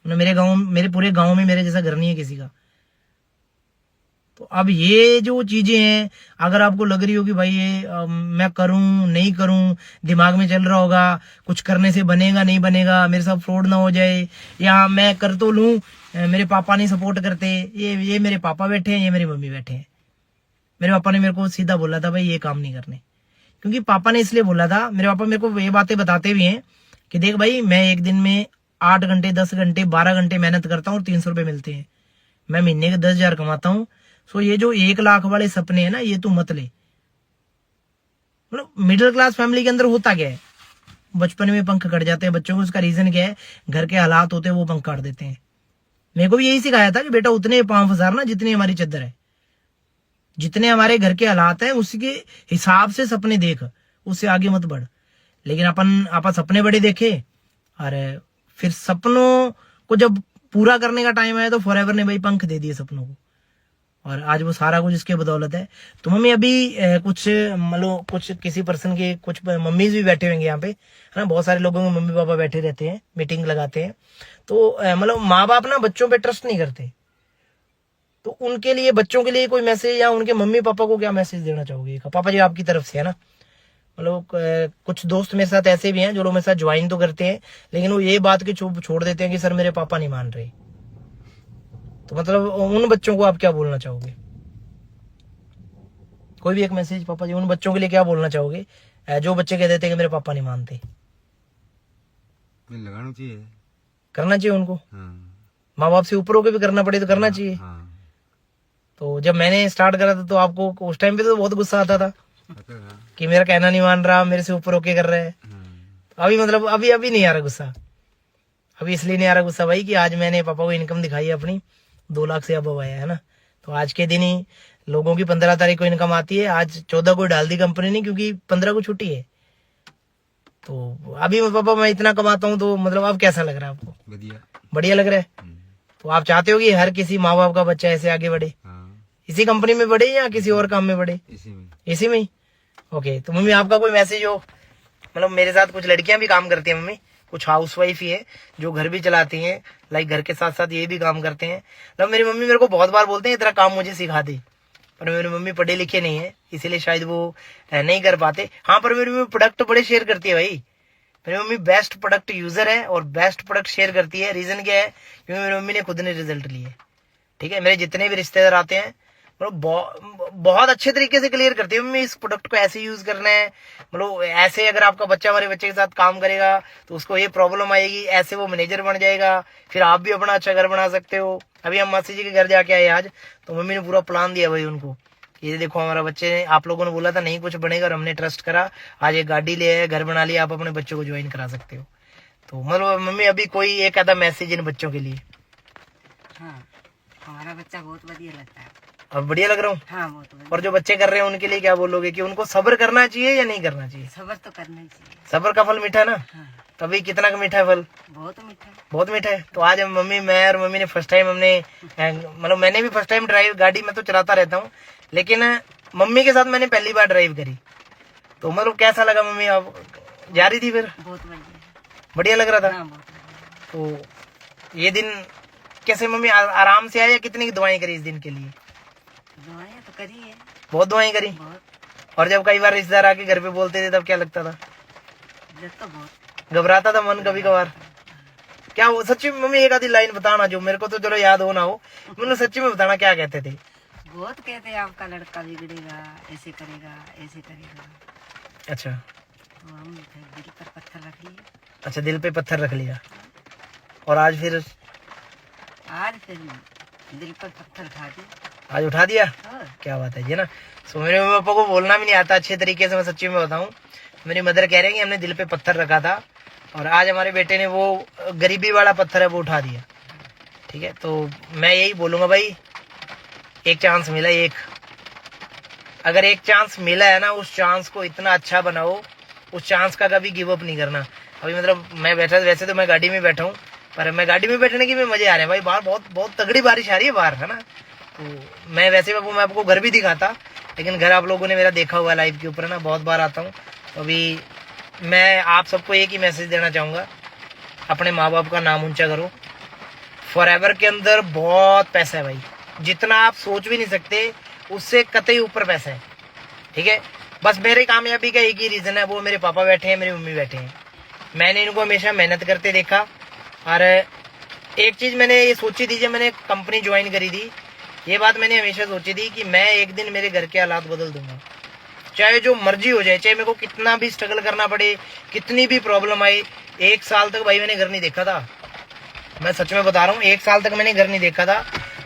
मेरे गाँव, मेरे पूरे गाँव में मेरे जैसा घर नहीं है किसी का। तो अब ये जो चीजें हैं, अगर आपको लग रही हो कि भाई ये मैं करूं नहीं करूं, दिमाग में चल रहा होगा कुछ करने से बनेगा नहीं बनेगा, मेरे साथ फ्रॉड ना हो जाए, या मैं कर तो लूं, मेरे पापा नहीं सपोर्ट करते, ये मेरे पापा बैठे हैं, ये मेरी मम्मी बैठे हैं। मेरे पापा ने मेरे को सीधा बोला था भाई ये काम नहीं करने, क्योंकि पापा ने इसलिए बोला था, मेरे पापा मेरे को ये बातें बताते भी हैं कि देख भाई मैं एक दिन में 8 घंटे 10 घंटे 12 घंटे मेहनत करता हूँ और 300 रुपए मिलते हैं, मैं महीने के 10,000 कमाता हूँ। सो ये जो 1 लाख वाले सपने हैं ना, ये तू मत ले। मतलब मिडिल क्लास फैमिली के अंदर होता क्या है, बचपन में पंख कट जाते हैं बच्चों को। उसका रीजन क्या है, घर के हालात होते हैं, वो पंख काट देते हैं। मेरे को भी यही सिखाया था कि बेटा उतने पांव फंसार ना जितनी हमारी चद्दर है, जितने हमारे घर के हालात हैं उसके हिसाब से सपने देख, उससे आगे मत बढ़। लेकिन अपन सपने बड़े देखे, और फिर सपनों को जब पूरा करने का टाइम आया तो फॉरएवर ने भाई पंख दे दिए सपनों को, और आज वो सारा कुछ इसके बदौलत है। तो मम्मी अभी कुछ मतलब कुछ किसी पर्सन के कुछ मम्मीज भी बैठे होंगे यहाँ पे, है ना, बहुत सारे लोगों के मम्मी पापा बैठे रहते हैं, मीटिंग लगाते हैं। तो मतलब माँ बाप ना बच्चों पे ट्रस्ट नहीं करते, तो उनके लिए, बच्चों के लिए कोई मैसेज, या उनके मम्मी पापा को क्या मैसेज देना चाहोगे पापा जी आपकी तरफ से, है ना। मतलब कुछ दोस्त मेरे साथ ऐसे भी हैं जो लोग मेरे साथ ज्वाइन तो करते हैं, लेकिन वो ये बात के छोड़ देते हैं कि सर मेरे पापा नहीं मान रहे। तो मतलब उन बच्चों को आप क्या बोलना चाहोगे? कोई भी एक मैसेज पापा जी, उन बच्चों के लिए क्या बोलना चाहोगे जो बच्चे कह देते हैं कि मेरे पापा नहीं मानते? लगाना चाहिए, करना चाहिए उनको, माँ बाप से ऊपर होकर भी करना पड़े तो करना चाहिए। तो जब मैंने स्टार्ट करा था तो आपको उस टाइम पे तो बहुत गुस्सा आता था कि मेरा कहना नहीं मान रहा, मेरे से ऊपर होके कर रहा है। अभी मतलब अभी नहीं आ रहा गुस्सा। अभी इसलिए नहीं आ रहा गुस्सा भाई कि आज मैंने पापा को इनकम दिखाई है अपनी, 2 लाख से अब आया है ना। तो आज के दिन ही लोगों की 15 तारीख को इनकम आती है, आज 14 को डाल दी कंपनी ने, क्योंकि 15 को छुट्टी है। तो अभी पापा मैं इतना कमाता हूँ, तो मतलब अब कैसा लग रहा है आपको? बढ़िया लग रहा है। तो आप चाहते हो कि हर किसी माँ बाप का बच्चा ऐसे आगे बढ़े, इसी कंपनी में बढ़े या किसी और काम में बढ़े? इसी में ही। ओके, तो मम्मी आपका कोई मैसेज हो? मतलब मेरे साथ कुछ लड़कियां भी काम करती हैं मम्मी, कुछ हाउसवाइफ ही है जो घर भी चलाती हैं, लाइक घर के साथ साथ ये भी काम करते हैं। मतलब मेरी मम्मी मेरे को बहुत बार बोलते हैं तेरा काम मुझे सिखा दे, पर मेरी मम्मी पढ़े लिखे नहीं है, इसीलिए शायद वो नहीं कर पाते। हाँ, पर मेरी मम्मी प्रोडक्ट बड़े शेयर करती है भाई। मेरी मम्मी बेस्ट प्रोडक्ट यूजर है और बेस्ट प्रोडक्ट शेयर करती है। रीजन क्या है? क्योंकि मेरी मम्मी ने खुद ने रिजल्ट लिए। ठीक है, मेरे जितने भी रिश्तेदार आते हैं मतलब बहुत अच्छे तरीके से क्लियर करती है मम्मी, इस प्रोडक्ट को ऐसे यूज करना है, मतलब ऐसे अगर आपका बच्चा हमारे बच्चे के साथ काम करेगा तो उसको ये प्रॉब्लम आएगी, ऐसे वो मैनेजर बन जाएगा, फिर आप भी अपना अच्छा घर बना सकते हो। अभी हम मासी जी के घर जाके आए आज, तो मम्मी ने पूरा प्लान दिया भाई उनको ये देखो हमारा बच्चे ने, आप लोगों ने बोला था नहीं कुछ बनेगा और हमने ट्रस्ट करा, आज एक गाड़ी ले आए, घर बना लिया, आप अपने बच्चों को ज्वाइन करा सकते हो। तो मतलब मम्मी अभी कोई एक आधा मैसेज इन बच्चों के लिए? हाँ, हमारा बच्चा बहुत बढ़िया लगता है। अब बढ़िया लग रहा हूँ। हाँ, बहुत बढ़िया। और जो बच्चे कर रहे हैं उनके लिए क्या बोलोगे कि उनको सब्र करना चाहिए या नहीं करना चाहिए? सब्र तो करना ही चाहिए। सब्र का फल मीठा ना। हाँ, तो अभी कितना का मीठा है फल? बहुत मीठा। बहुत मीठा है। तो आज हम मम्मी, मैं और मम्मी ने फर्स्ट टाइम हमने मतलब मैंने भी फर्स्ट टाइम ड्राइव, गाड़ी में तो चलाता रहता हूँ लेकिन मम्मी के साथ मैंने पहली बार ड्राइव करी। तो मतलब कैसा लगा मम्मी? आप जा रही थी फिर? बहुत बढ़िया। बढ़िया लग रहा था। हाँ, बहुत बढ़िया। तो ये दिन कैसे मम्मी आराम से आया या कितनी की दुआएं करी इस दिन के लिए? दुआएं तो करी है, बहुत दुआएं करी। बहुत। और जब कई बार रिश्तेदार आके घर पे बोलते थे तब क्या लगता था? जब तो बहुत घबराता था मन कभी कभार? क्या वो सच्ची में मम्मी एक आधी लाइन बताना जो मेरे को तो चलो याद हो ना हो, मतलब सच्ची में बताना क्या कहते थे? बहुत कहते हैं आपका लड़का बिगड़ेगा, ऐसे करेगा, ऐसे करेगा। अच्छा तो हम फिर दिल पर पत्थर रख लिए। अच्छा, दिल पे पत्थर रख लिया और आज फिर दिल पर पत्थर उठा दिया। आज उठा दिया। और क्या बात है ये ना। सो मेरे मम्मी पापा को बोलना भी नहीं आता अच्छे तरीके से, मैं सच्ची में बताऊं। मेरी मदर कह रहे हैं कि हमने दिल पे पत्थर रखा था और आज हमारे बेटे ने वो गरीबी वाला पत्थर है वो उठा दिया। ठीक है, तो मैं यही बोलूंगा भाई, एक चांस मिला, एक अगर एक चांस मिला है ना, उस चांस को इतना अच्छा बनाओ, उस चांस का कभी गिव अप नहीं करना। अभी मतलब मैं बैठा, वैसे तो मैं गाड़ी में बैठा हूँ पर मैं गाड़ी में बैठने की भी मजे आ रहे हैं भाई। बाहर बहुत बहुत तगड़ी बारिश आ रही है बाहर, है ना। तो मैं वैसे मैं आपको घर भी दिखाता, लेकिन घर आप लोगों ने मेरा देखा हुआ लाइव के ऊपर ना, बहुत बार आता हूँ। तो अभी मैं आप सबको एक ही मैसेज देना चाहूँगा, अपने माँ बाप का नाम ऊंचा करो। फॉरएवर के अंदर बहुत पैसा है भाई, जितना आप सोच भी नहीं सकते उससे कतई ऊपर पैसा है। ठीक है, बस मेरी कामयाबी का एक ही रीजन है, वो मेरे पापा बैठे हैं, मेरी मम्मी बैठे हैं। मैंने इनको हमेशा मेहनत करते देखा। और एक चीज मैंने ये सोची थी जब मैंने कंपनी ज्वाइन करी थी, ये बात मैंने हमेशा सोची थी कि मैं एक दिन मेरे घर के हालात बदल दूंगा, चाहे जो मर्जी हो जाए, चाहे मेरे को कितना भी स्ट्रगल करना पड़े, कितनी भी प्रॉब्लम आए। 1 साल तक भाई मैंने घर नहीं देखा था, मैं सच में बता रहा हूँ। 1 साल तक मैंने घर नहीं देखा था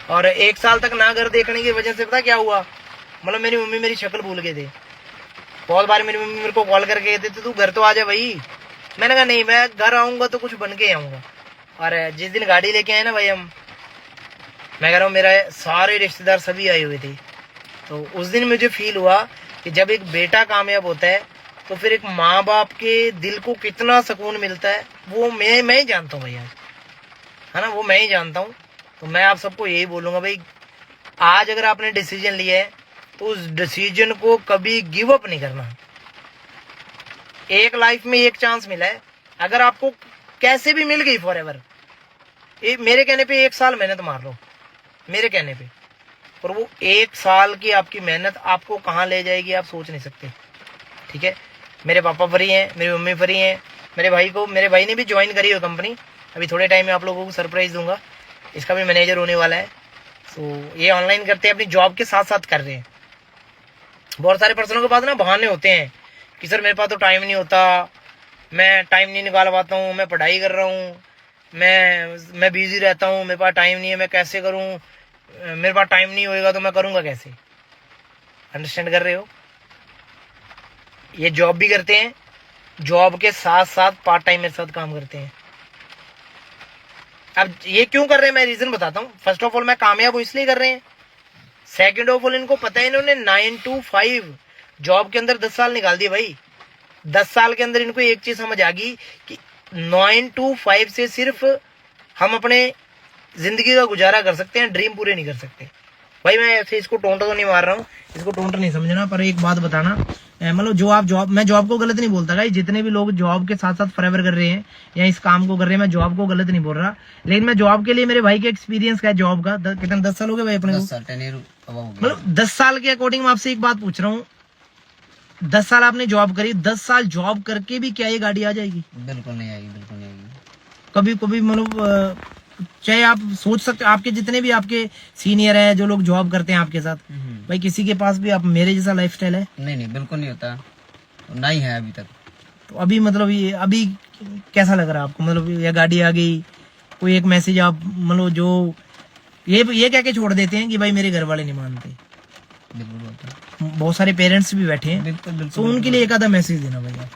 और 1 साल तक ना घर देखने की वजह से पता क्या हुआ, मतलब मेरी मम्मी मेरी शक्ल भूल गए थे। बहुत बार मेरी मम्मी मेरे को कॉल करके कहते थे तू घर तो आ जा भाई। मैंने कहा नहीं, मैं घर आऊंगा तो कुछ बन के आऊंगा। और जिस दिन गाड़ी लेके आए ना भाई हम, मैं कह रहा हूँ मेरा सारे रिश्तेदार सभी आए हुए थे। तो उस दिन मुझे फील हुआ कि जब एक बेटा कामयाब होता है तो फिर एक माँ बाप के दिल को कितना सुकून मिलता है, वो मैं ही जानता हूँ भैया, है ना, वो मैं ही जानता हूँ। तो मैं आप सबको यही बोलूंगा भाई, आज अगर आपने डिसीजन लिया है तो उस डिसीजन को कभी गिव अप नहीं करना। एक लाइफ में एक चांस मिला है, अगर आपको कैसे भी मिल गई फॉरएवर, मेरे कहने पे 1 साल मेहनत मार लो, मेरे कहने पे। और वो 1 साल की आपकी मेहनत आपको कहाँ ले जाएगी आप सोच नहीं सकते। ठीक है, मेरे पापा फ्री हैं, मेरी मम्मी फ्री हैं, मेरे भाई ने भी ज्वाइन करी है कंपनी। अभी थोड़े टाइम में आप लोगों को सरप्राइज दूंगा, इसका भी मैनेजर होने वाला है। तो ये ऑनलाइन करते हैं, अपनी जॉब के साथ साथ कर रहे हैं। बहुत सारे पर्सनों के पास ना बहाने होते हैं कि सर मेरे पास तो टाइम नहीं होता, मैं टाइम नहीं निकाल पाता हूँ, मैं पढ़ाई कर रहा हूँ, मैं बिजी रहता हूँ, मेरे पास टाइम नहीं है, मैं कैसे करूँ, मेरे पास टाइम नहीं होएगा तो मैं करूँगा कैसे। अंडरस्टैंड कर रहे हो? ये जॉब भी करते हैं, जॉब के साथ साथ पार्ट टाइम मेरे साथ काम करते हैं। अब ये क्यों कर रहे हैं मैं रीजन बताता हूँ। फर्स्ट ऑफ ऑल मैं कामयाब हूँ इसलिए कर रहे हैं। सेकंड ऑफ ऑल इनको पता है, इन्होंने 9 to 5 जॉब के अंदर 10 साल निकाल दिए भाई। 10 साल के अंदर इनको एक चीज समझ आ गई कि 9 to 5 से सिर्फ हम अपने जिंदगी का गुजारा कर सकते हैं, ड्रीम पूरे नहीं कर सकते भाई। मैं ऐसे इसको टोंट तो नहीं मार रहा हूँ, इसको टोंट नहीं समझना, पर एक बात बताना, मतलब जो आप जॉब, मैं जॉब को गलत नहीं बोलता भाई, जितने भी लोग जॉब के साथ साथ फॉरएवर कर रहे हैं या इस काम को कर रहे हैं, मैं जॉब को गलत नहीं बोल रहा। लेकिन मैं जॉब के लिए, मेरे भाई के एक्सपीरियंस का है जॉब का, कितना 10 साल हो गए भाई अपने को, 10 साल 10 year अब हो गया। मतलब 10 साल के अकॉर्डिंग मैं आपसे एक बात पूछ रहा हूँ, 10 साल आपने जॉब करी, 10 साल जॉब करके भी क्या ये गाड़ी आ जाएगी? बिल्कुल नहीं आएगी, बिल्कुल नहीं आएगी। कभी कभी मतलब चाहे आप सोच सकते, आपके जितने भी आपके सीनियर हैं जो लोग जॉब करते हैं आपके साथ, भाई किसी के पास भी आप मेरे जैसा लाइफस्टाइल है? नहीं, बिल्कुल नहीं होता, ना ही है अभी तक। तो अभी मतलब ये अभी कैसा लग रहा है आपको, मतलब ये गाड़ी आ गई, कोई एक मैसेज आप मतलब जो ये कह के छोड़ देते हैं कि भाई मेरे घर वाले नहीं मानते, बिल्कुल बोलता हूँ। बहुत सारे पेरेंट्स भी बैठे हैं, बिल्कुल तो बिल्कुल उनके लिए एक आधा मैसेज देना भैया।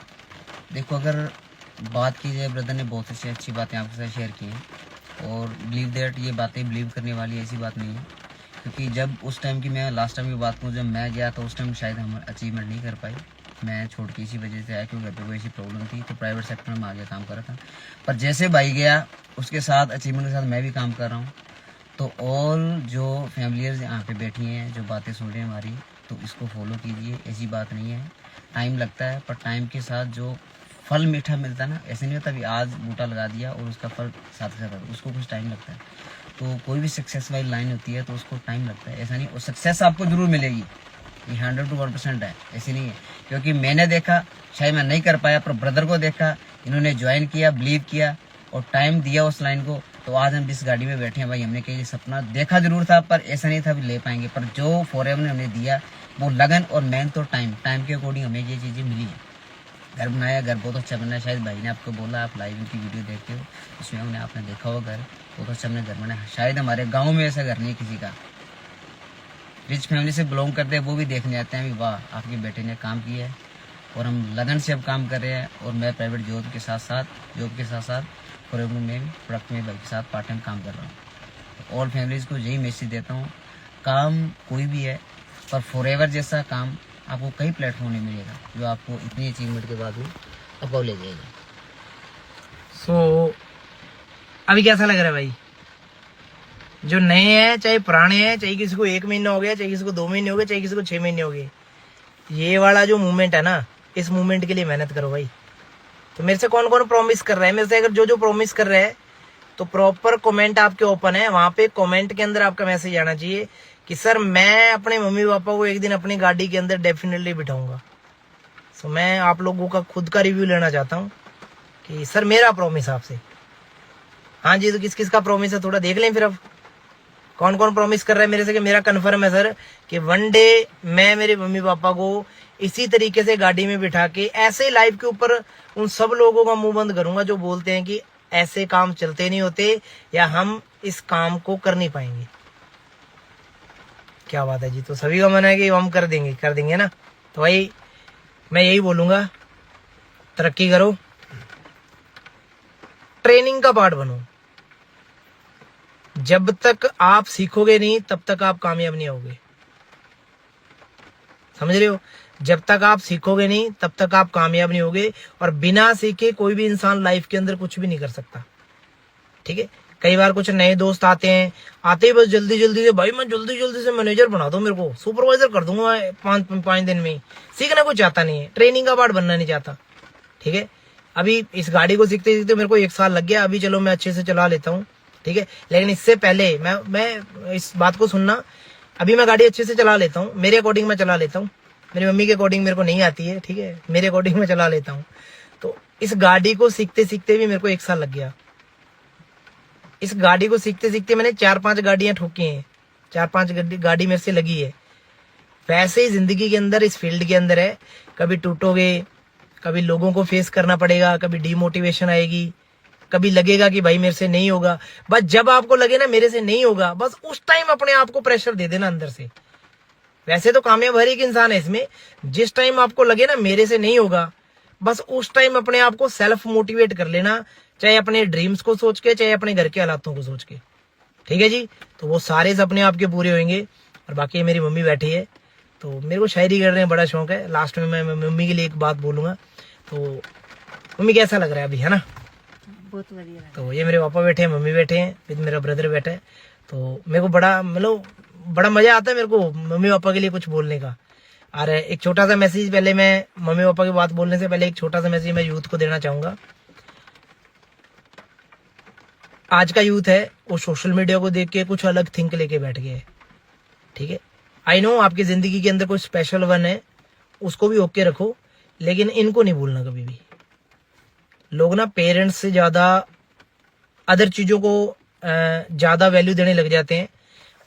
देखो, अगर बात की जाए, ब्रदर ने बहुत अच्छी अच्छी बातें आपके साथ शेयर की हैं, और बिलीव दैट ये बातें बिलीव करने वाली ऐसी बात नहीं है, क्योंकि जब उस टाइम की, मैं लास्ट टाइम की बात करूँ, जब मैं गया तो उस टाइम शायद हम अचीवमेंट नहीं कर पाए। मैं छोड़ के इसी वजह से आया क्योंकि घर पे कोई ऐसी प्रॉब्लम थी, तो प्राइवेट सेक्टर में आगे काम कर रहा था। पर जैसे भाई गया, उसके साथ अचीवमेंट के साथ मैं भी काम कर रहा हूँ। तो ऑल जो फैमिलियर्स यहाँ पे बैठी हैं, जो बातें सुन रहे हैं हमारी, तो इसको फॉलो कीजिए। ऐसी बात नहीं है, टाइम लगता है, पर टाइम के साथ जो फल मीठा मिलता है ना, ऐसे नहीं होता कि आज बूटा लगा दिया और उसका फल साथ के साथ, उसको कुछ टाइम लगता है। तो कोई भी सक्सेस वाली लाइन होती है तो उसको टाइम लगता है, ऐसा नहीं। और सक्सेस आपको जरूर मिलेगी, ये 100 to 1% है, ऐसी नहीं है। क्योंकि मैंने देखा, शायद मैं नहीं कर पाया, पर ब्रदर को देखा, इन्होंने ज्वाइन किया, बिलीव किया और टाइम दिया उस लाइन को, तो आज हम जिस गाड़ी में बैठे हैं भाई, हमने कहीं सपना देखा जरूर था, पर ऐसा नहीं था भी ले पाएंगे। पर जो फॉरएवर ने हमें दिया, वो लगन और मेन तो टाइम के अकॉर्डिंग हमें ये चीज़ें मिली है। घर बनाया, घर बहुत अच्छा बना है। शायद भाई ने आपको बोला, आप लाइव की वीडियो देखते हो, उसमें उन्हें आपने देखा होगा, घर बहुत अच्छा हमने घर बनाया। शायद हमारे गाँव में ऐसा घर नहीं किसी का। रिच फैमिली से बिलोंग करते हैं, वो भी देखने आते हैं, वाह आपके बेटे ने काम किया है। और हम लगन से अब काम कर रहे हैं, और मैं प्राइवेट जॉब के साथ साथ फॉरएवर में भी प्रोडक्ट में भाई के साथ पार्ट टाइम काम कर रहा हूँ। ऑल फैमिलीज को यही मैसेज देता हूँ, काम कोई भी है, पर फॉरएवर जैसा काम आपको कई प्लेटफॉर्म नहीं मिलेगा, जो आपको इतनी अचीवमेंट के बाद भी अबव ले जाएगा। सो अभी कैसा लग रहा है भाई? जो नए हैं, चाहे पुराने हैं, चाहे किसी को 1 महीना हो गया, चाहे किसी को 2 महीने हो गए, चाहे किसी को 6 महीने हो गए, ये वाला जो मूवमेंट है ना, इस मूवमेंट के लिए मेहनत करो भाई। तो मेरे से कौन कौन प्रॉमिस कर रहा है, मेरे से अगर जो प्रॉमिस कर रहा है, तो प्रॉपर कमेंट आपके ओपन है, वहां पे कमेंट के अंदर आपका मैसेज आना चाहिए कि सर मैं अपने मम्मी पापा को एक दिन अपनी गाड़ी के अंदर डेफिनेटली बिठाऊंगा। सो मैं आप लोगों का खुद का रिव्यू लेना चाहता हूँ कि सर मेरा प्रॉमिस आपसे। हाँ जी, तो किस किस का प्रॉमिस है थोड़ा देख लें फिर। अब कौन कौन प्रॉमिस कर रहा है मेरे से कि मेरा कन्फर्म है सर कि वन डे मैं मेरे मम्मी पापा को इसी तरीके से गाड़ी में बिठा के ऐसे लाइफ के ऊपर उन सब लोगों का मुंह बंद करूंगा जो बोलते हैं कि ऐसे काम चलते नहीं होते या हम इस काम को कर नहीं पाएंगे। क्या बात है जी, तो सभी का मन है कि हम कर देंगे ना। तो भाई मैं यही बोलूंगा, तरक्की करो, ट्रेनिंग का पार्ट बनो। जब तक आप सीखोगे नहीं तब तक आप कामयाब नहीं होगे, समझ रहे हो? जब तक आप सीखोगे नहीं तब तक आप कामयाब नहीं होगे, और बिना सीखे कोई भी इंसान लाइफ के अंदर कुछ भी नहीं कर सकता, ठीक है? कई बार कुछ नए दोस्त आते हैं, आते ही बस जल्दी जल्दी से, भाई मैं जल्दी से मैनेजर बना दो, मेरे को सुपरवाइजर कर दूंगा 5 दिन में। सीखना कुछ चाहता नहीं है, ट्रेनिंग का पार्ट बनना नहीं चाहता, ठीक है? अभी इस गाड़ी को सीखते सीखते मेरे को 1 साल लग गया, अभी चलो मैं अच्छे से चला लेता हूँ, ठीक है? लेकिन इससे पहले मैं इस बात को सुनना, अभी मैं गाड़ी अच्छे से चला लेता हूँ, मेरे अकॉर्डिंग मैं चला लेता हूँ, मेरी मम्मी के अकॉर्डिंग मेरे को नहीं आती है, ठीक है? मेरे अकॉर्डिंग मैं चला लेता हूँ। तो इस गाड़ी को सीखते सीखते भी मेरे को 1 साल लग गया। इस गाड़ी को सीखते सीखते मैंने 4-5 गाड़ियां ठोकी हैं, 4-5 गाड़ी मेरे से लगी है। वैसे ही जिंदगी के अंदर, इस फील्ड के अंदर है, कभी टूटोगे, कभी लोगों को फेस करना पड़ेगा, कभी डिमोटिवेशन आएगी, कभी लगेगा कि भाई मेरे से नहीं होगा। बस जब आपको लगे ना मेरे से नहीं होगा, बस उस टाइम अपने आप को प्रेशर दे देना अंदर से। वैसे तो कामयाब हर एक इंसान है इसमें, जिस टाइम आपको लगे ना मेरे से नहीं होगा, बस उस टाइम अपने आप को सेल्फ मोटिवेट कर लेना, चाहे अपने ड्रीम्स को सोच के, चाहे अपने घर के हालातों को सोच के, ठीक है जी? तो वो सारे सपने आपके पूरे होंगे। और बाकी मेरी मम्मी बैठी है, तो मेरे को शायरी करने में बड़ा शौक है। लास्ट में मैं मम्मी के लिए एक बात बोलूंगा। तो मम्मी कैसा लग रहा है अभी, है ना? बहुत बढ़िया लगा। तो ये मेरे पापा बैठे हैं, मम्मी बैठे हैं, फिर मेरा ब्रदर बैठा है। तो मेरे को बड़ा मजा आता है मेरे को मम्मी पापा के लिए कुछ बोलने का। और एक छोटा सा मैसेज पहले, मैं मम्मी पापा की बात बोलने से पहले एक छोटा सा मैसेज मैं यूथ को देना चाहूंगा। आज का यूथ है वो सोशल मीडिया को देख के कुछ अलग थिंक लेके बैठ गए, ठीक है? आई नो आपकी जिंदगी के अंदर कोई स्पेशल वन है, उसको भी ओके रखो, लेकिन इनको नहीं भूलना कभी भी। लोग ना पेरेंट्स से ज्यादा अदर चीजों को ज्यादा वैल्यू देने लग जाते हैं।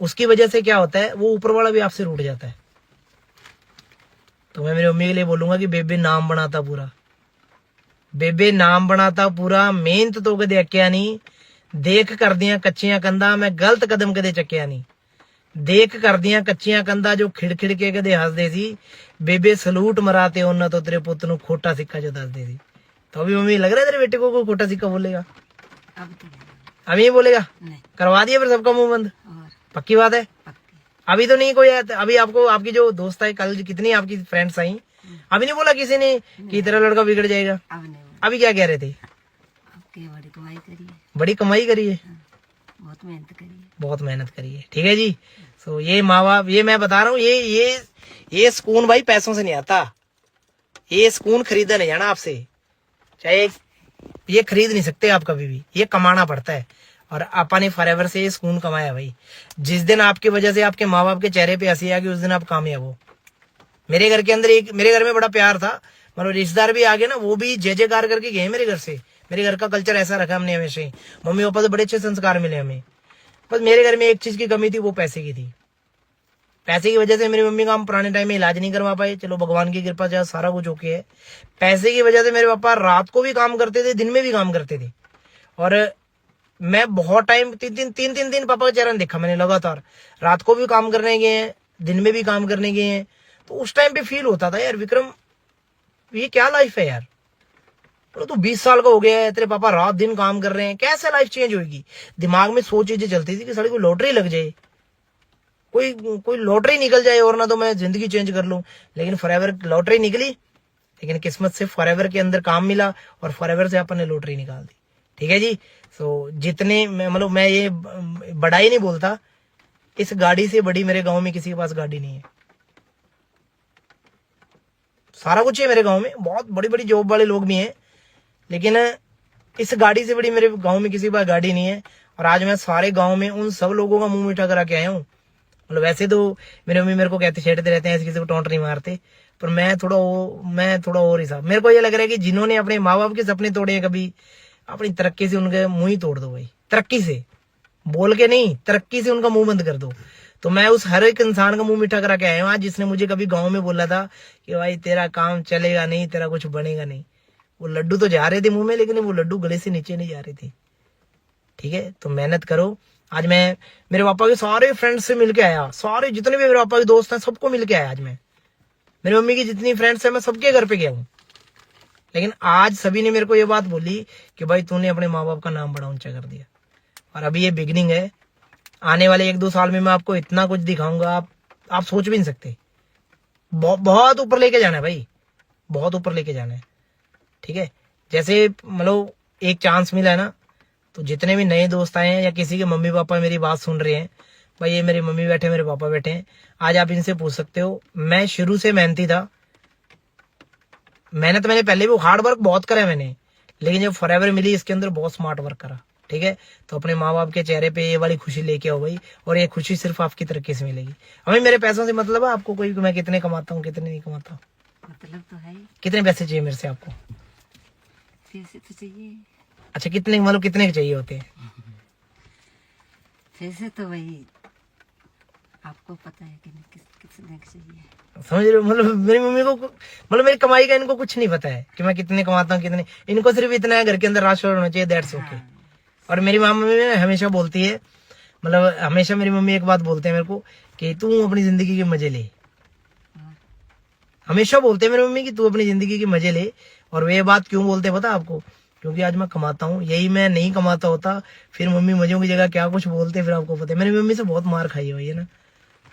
उसकी वजह से क्या होता है, वो ऊपर वाला भी आपसे रूठ जाता है। तो मैं मेरी मम्मी के लिए बोलूंगा कि बेबे नाम बनाता पूरा, बेबे नाम बनाता पूरा, मेहनत तो कदे अक्या नहीं, देख कर दिया कच्चियां कंधा, मैं गलत कदम कदे चक्या नहीं। ਦੇਖ ਕਰਦੀਆਂ ਕੱਚੀਆਂ ਕੰਧਾਂ ਜੋ ਖਿੜਖਿੜ ਕੇ ਕਦੇ ਹੱਸਦੇ ਸੀ ਬੇਬੇ ਸਲੂਟ ਮਰਾਤੇ ਉਹਨਾਂ ਤੋਂ ਤੇਰੇ ਪੁੱਤ ਨੂੰ ਖੋਟਾ ਸਿੱਕਾ ਜੋ ਦੱਸਦੇ ਸੀ तो अभी मम्मी लग रहा है तेरे बेटे को कोई खोटा सिक्का बोलेगा अब तो नहीं, अभी ये बोलेगा नहीं करवा दिया फिर सबका मुंह बंद और पक्की बात है पक्की अभी तो नहीं कोई आया था। अभी आपको आपकी जो दोस्त है कल कितनी आपकी फ्रेंड्स आई अभी नहीं बोला किसी ने कि तेरा लड़का बिगड़ जाएगा अब नहीं हुआ। अभी क्या कह रहे थे अब की बड़ी कमाई करिए, बड़ी कमाई करी है बहुत मेहनत करिए। बहुत मेहनत करी है ठीक है जी। सो ये माँ बाप ये मैं बता रहा हूँ ये सुकून भाई पैसों से नहीं आता। ये सुकून खरीदा नहीं जाना आपसे चाहे ये खरीद नहीं सकते आप कभी भी ये कमाना पड़ता है और आपा ने फॉरएवर से ये सुकून कमाया भाई। जिस दिन आपकी वजह से आपके माँ बाप के चेहरे पे हंसी आ गई उस दिन आप कामयाब हो। मेरे घर के अंदर मेरे घर में बड़ा प्यार था मतलब रिश्तेदार भी आ गए ना वो भी जय जयकार करके गए मेरे घर से। मेरे घर का कल्चर ऐसा रखा हमने हमेशा ही। मम्मी पापा से बड़े अच्छे संस्कार मिले हमें। बस मेरे घर में एक चीज की कमी थी वो पैसे की थी। पैसे की वजह से मेरी मम्मी का हम पुराने टाइम में इलाज नहीं करवा पाए। चलो भगवान की कृपा से सारा कुछ ओके है। पैसे की वजह से मेरे पापा रात को भी काम करते थे दिन में भी काम करते थे और मैं बहुत टाइम तीन दिन पापा का चेहरा देखा मैंने लगातार। रात को भी काम करने गए हैं दिन में भी काम करने गए हैं तो उस टाइम पे फील होता था यार विक्रम ये क्या लाइफ है यार। तो तू 20 साल का हो गया है तेरे पापा रात दिन काम कर रहे हैं कैसे लाइफ चेंज होगी। दिमाग में सो चीजें चलती थी कि साड़ी कोई लॉटरी लग जाए कोई लॉटरी निकल जाए और ना तो मैं जिंदगी चेंज कर लूं। लेकिन फॉरएवर लॉटरी निकली लेकिन किस्मत से फॉरएवर के अंदर काम मिला और फॉरएवर से अपन ने लॉटरी निकाल दी ठीक है जी। सो जितने मतलब मैं ये बड़ा ही नहीं बोलता इस गाड़ी से बड़ी मेरे गांव में किसी के पास गाड़ी नहीं है। सारा कुछ है मेरे गांव में बहुत बड़ी बड़ी जॉब वाले लोग भी हैं लेकिन इस गाड़ी से बड़ी मेरे गांव में किसी के पास गाड़ी नहीं है। और आज मैं सारे गांव में उन सब लोगों का मुंह मीठा करा के आया हूँ। मतलब वैसे तो मेरी मम्मी मेरे को कहते छेड़ते रहते हैं ऐसे किसी को टोंट नहीं मारते पर मैं थोड़ा और हिसाब मेरे को ये लग रहा है कि जिन्होंने अपने माँ बाप के सपने तोड़े हैं कभी अपनी तरक्की से उनके मुंह ही तोड़ दो भाई। तरक्की से बोल के नहीं तरक्की से उनका मुंह बंद कर दो। तो मैं उस हर एक इंसान का मुंह मीठा करा के आया हूँ आज जिसने मुझे कभी गाँव में बोला था कि भाई तेरा काम चलेगा नहीं तेरा कुछ बनेगा नहीं। वो लड्डू तो जा रहे थे मुंह में लेकिन वो लड्डू गले से नीचे नहीं जा रहे थे ठीक है। तो मेहनत करो। आज मैं मेरे पापा के सारे फ्रेंड्स से मिलके आया सारे जितने भी मेरे पापा के दोस्त हैं सबको मिलके आया। आज मैं मेरी मम्मी की जितनी फ्रेंड्स हैं मैं सबके घर पे गया हूँ लेकिन आज सभी ने मेरे को ये बात बोली कि भाई तूने अपने माँ बाप का नाम बड़ा ऊंचा कर दिया। और अभी ये बिगनिंग है आने वाले 1-2 साल में मैं आपको इतना कुछ दिखाऊंगा आप सोच भी नहीं सकते। बहुत ऊपर लेके जाना है भाई बहुत ऊपर लेके जाना है ठीक है। जैसे मतलब एक चांस मिला है ना तो जितने भी नए दोस्त आए हैं या किसी के मम्मी पापा मेरी बात सुन रहे हैं भाई ये मेरी मम्मी बैठे मेरे पापा बैठे हैं आज आप इनसे पूछ सकते हो। मैं शुरू से मेहनती था मेहनत मैंने पहले भी हार्ड वर्क बहुत करा है मैंने लेकिन जब फॉरएवर मिली इसके अंदर बहुत स्मार्ट वर्क करा ठीक है। तो अपने माँ बाप के चेहरे पे ये वाली खुशी लेके आओ भाई और ये खुशी सिर्फ आपकी तरक्की से मिलेगी। हमें मेरे पैसों से मतलब है आपको कोई मैं कितने कमाता हूँ कितने नहीं कमाता मतलब तो है ही। कितने पैसे चाहिए मेरे से आपको पैसे तो चाहिए। अच्छा कितने मतलब कितने के चाहिए होते हैं पैसे तो वही आपको पता है कि कितने के चाहिए। समझ रहे हो। मतलब मेरी मम्मी को मतलब मेरी कमाई का इनको कुछ नहीं पता है कि मैं कितने कमाता हूँ कितने। इनको सिर्फ इतना है घर के अंदर राशन होना चाहिए दैट्स ओके। और मेरी मम्मी हमेशा बोलती है मतलब हमेशा मेरी मम्मी एक बात बोलते हैं मेरे को कि तू अपनी जिंदगी के मजे ले। हमेशा बोलते हैं मेरी मम्मी कि तू अपनी जिंदगी के मजे ले। और वे बात क्यों बोलते हैं पता आपको क्योंकि आज मैं कमाता हूँ। यही मैं नहीं कमाता होता फिर मम्मी मजों की जगह क्या कुछ बोलते फिर आपको पता है। मेरी मम्मी से बहुत मार खाई है भैया ना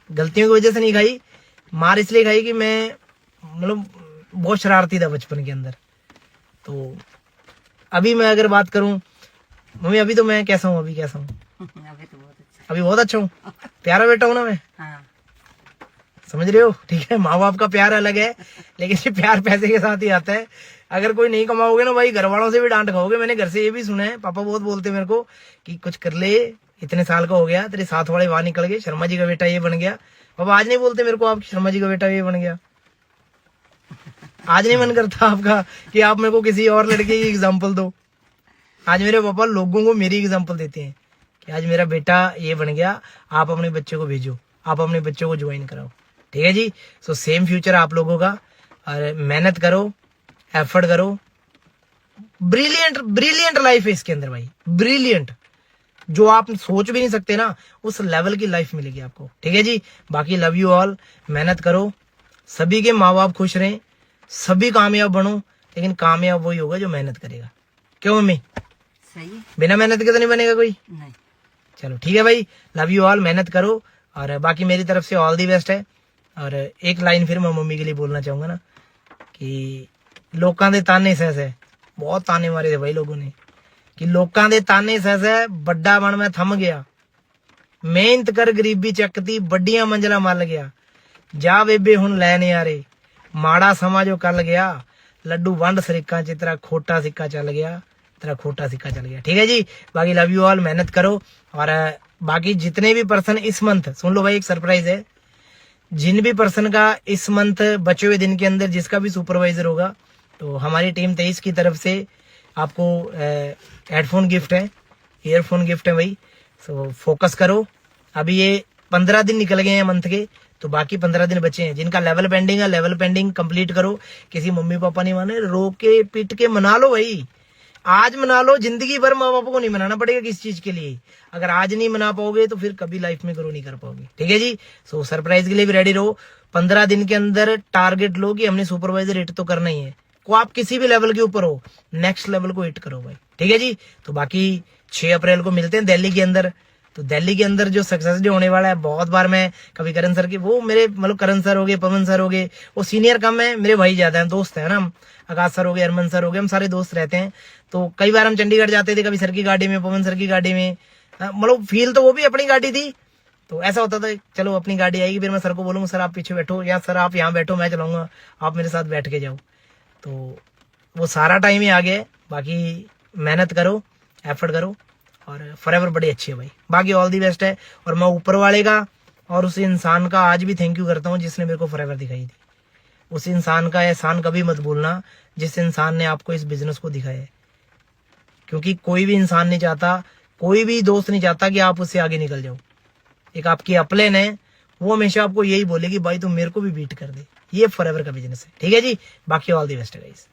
गलतियों की वजह से नहीं खाई मार इसलिए खाई कि मैं मतलब बहुत शरारती था बचपन के अंदर। तो अभी मैं अगर बात करूं मम्मी अभी तो मैं कैसा हूँ अभी कैसा हूँ अभी तो बहुत अच्छा। अभी बहुत अच्छा हूँ प्यारा बेटा हूँ ना मैं हाँ समझ रहे हो ठीक है। माँ बाप का प्यार अलग है लेकिन ये प्यार पैसे के साथ ही आता है। अगर कोई नहीं कमाओगे ना भाई घर वालों से भी डांट खाओगे। मैंने घर से ये भी सुना है पापा बहुत बोलते मेरे को कि कुछ कर ले इतने साल का हो गया तेरे साथ वाले वहां निकल गए शर्मा जी का बेटा ये बन गया। पापा आज नहीं बोलते मेरे को आप शर्मा जी का बेटा ये बन गया। आज नहीं मन करता आपका कि आप मेरे को किसी और लड़के की एग्जाम्पल दो। आज मेरे पापा लोगों को मेरी एग्जाम्पल देते हैं कि आज मेरा बेटा ये बन गया आप अपने बच्चे को भेजो आप अपने बच्चों को ज्वाइन कराओ ठीक है जी। सो सेम फ्यूचर आप लोगों का और मेहनत करो एफर्ट करो। ब्रिलियंट लाइफ है इसके अंदर भाई ब्रिलियंट। जो आप सोच भी नहीं सकते ना, उस लेवल की लाइफ मिलेगी आपको। ठीक है जी, बाकी लव यू ऑल, मेहनत करो, सभी के माँ बाप खुश रहें, सभी कामयाब बनो, लेकिन कामयाब वही होगा जो मेहनत करेगा। क्यों मम्मी? सही है? बिना मेहनत के तो नहीं बनेगा कोई। नहीं। चलो ठीक है भाई, लव यू ऑल, मेहनत करो, और बाकी मेरी तरफ से ऑल दी बेस्ट है। और एक लाइन फिर मैं मम्मी के लिए बोलना चाहूंगा ना, कि लोकां दे ताने सह सह, बहुत ताने मारे थे भाई लोगों ने, कि लोकां दे ताने सह सह बड्डा बन मैं थम गया, मेहनत कर गरीबी ਚੱਕਤੀ ਵੱਡੀਆਂ ਮੰਜ਼ਲਾਂ ਮੱਲ ਗਿਆ, ਜਾ ਬੇਬੇ ਹੁਣ ਲੈ ਨਿਆਰੇ, ਮਾੜਾ ਸਮਾਂ ਜੋ ਕੱਲ ਗਿਆ, ਲੱਡੂ ਵੰਡ ਸਰੀਕਾਂ ਚ ਤੇਰਾ ਖੋਟਾ ਸਿੱਕਾ ਚੱਲ ਗਿਆ, तेरा खोटा सिक्का चल गया। ठीक है जी, बाकी लव यू ऑल, मेहनत करो। और बाकी जितने भी पर्सन इस मंथ, सुन लो भाई एक सरप्राइज है, जिन भी पर्सन का इस मंथ बचे हुए दिन के अंदर जिसका भी सुपरवाइजर होगा, तो हमारी टीम 23 की तरफ से आपको हेडफोन गिफ्ट है, ईयरफोन गिफ्ट है भाई। सो फोकस करो, अभी ये 15 दिन निकल गए हैं मंथ के, तो बाकी 15 दिन बचे हैं। जिनका लेवल पेंडिंग है, लेवल पेंडिंग कंप्लीट करो। किसी मम्मी पापा नहीं माने, रो के पीट के मना लो भाई, आज मना लो, जिंदगी भर माँ बाप को नहीं मनाना पड़ेगा किसी चीज के लिए। अगर आज नहीं मना पाओगे तो फिर कभी लाइफ में ग्रो नहीं कर पाओगे। ठीक है जी, सो सरप्राइज के लिए भी रेडी रहो। 15 दिन के अंदर टारगेट लो कि हमने सुपरवाइजर हिट तो करना ही है, को आप किसी भी लेवल के ऊपर हो, नेक्स्ट लेवल को हिट करो भाई। ठीक है जी, तो बाकी 6 अप्रैल को मिलते हैं दिल्ली के अंदर। तो दिल्ली के अंदर जो सक्सेस डे होने वाला है, बहुत बार मैं कभी करण सर के, वो मेरे मतलब करण सर हो गए, पवन सर हो गए, वो सीनियर कम है, मेरे भाई ज्यादा हैं, दोस्त है ना हम। आकाश सर हो गए, अरमन सर हो गए, हम सारे दोस्त रहते हैं। तो कई बार हम चंडीगढ़ जाते थे, कभी सर की गाड़ी में, पवन सर की गाड़ी में, मतलब फील तो वो भी अपनी गाड़ी थी। तो ऐसा होता था, चलो अपनी गाड़ी आएगी, फिर मैं सर को बोलूंगा सर आप पीछे बैठो, या सर आप यहाँ बैठो, मैं चलाऊंगा, आप मेरे साथ बैठ के जाओ। तो वो सारा टाइम ही आ गया है। बाकी मेहनत करो, एफर्ट करो, और फॉरएवर बड़ी अच्छी है भाई। बाकी ऑल दी बेस्ट है। और मैं ऊपर वाले का और उस इंसान का आज भी थैंक यू करता हूँ जिसने मेरे को फॉरएवर दिखाई थी। उस इंसान का एहसान कभी मत भूलना जिस इंसान ने आपको इस बिजनेस को दिखाया है, क्योंकि कोई भी इंसान नहीं चाहता, कोई भी दोस्त नहीं चाहता कि आप उससे आगे निकल जाओ। एक आपकी अपलेन है, वो हमेशा आपको यही बोलेगी भाई तुम मेरे को भी बीट कर दे। ये फॉरएवर का बिजनेस है। ठीक है जी, बाकी ऑल दी बेस्ट है गाइस।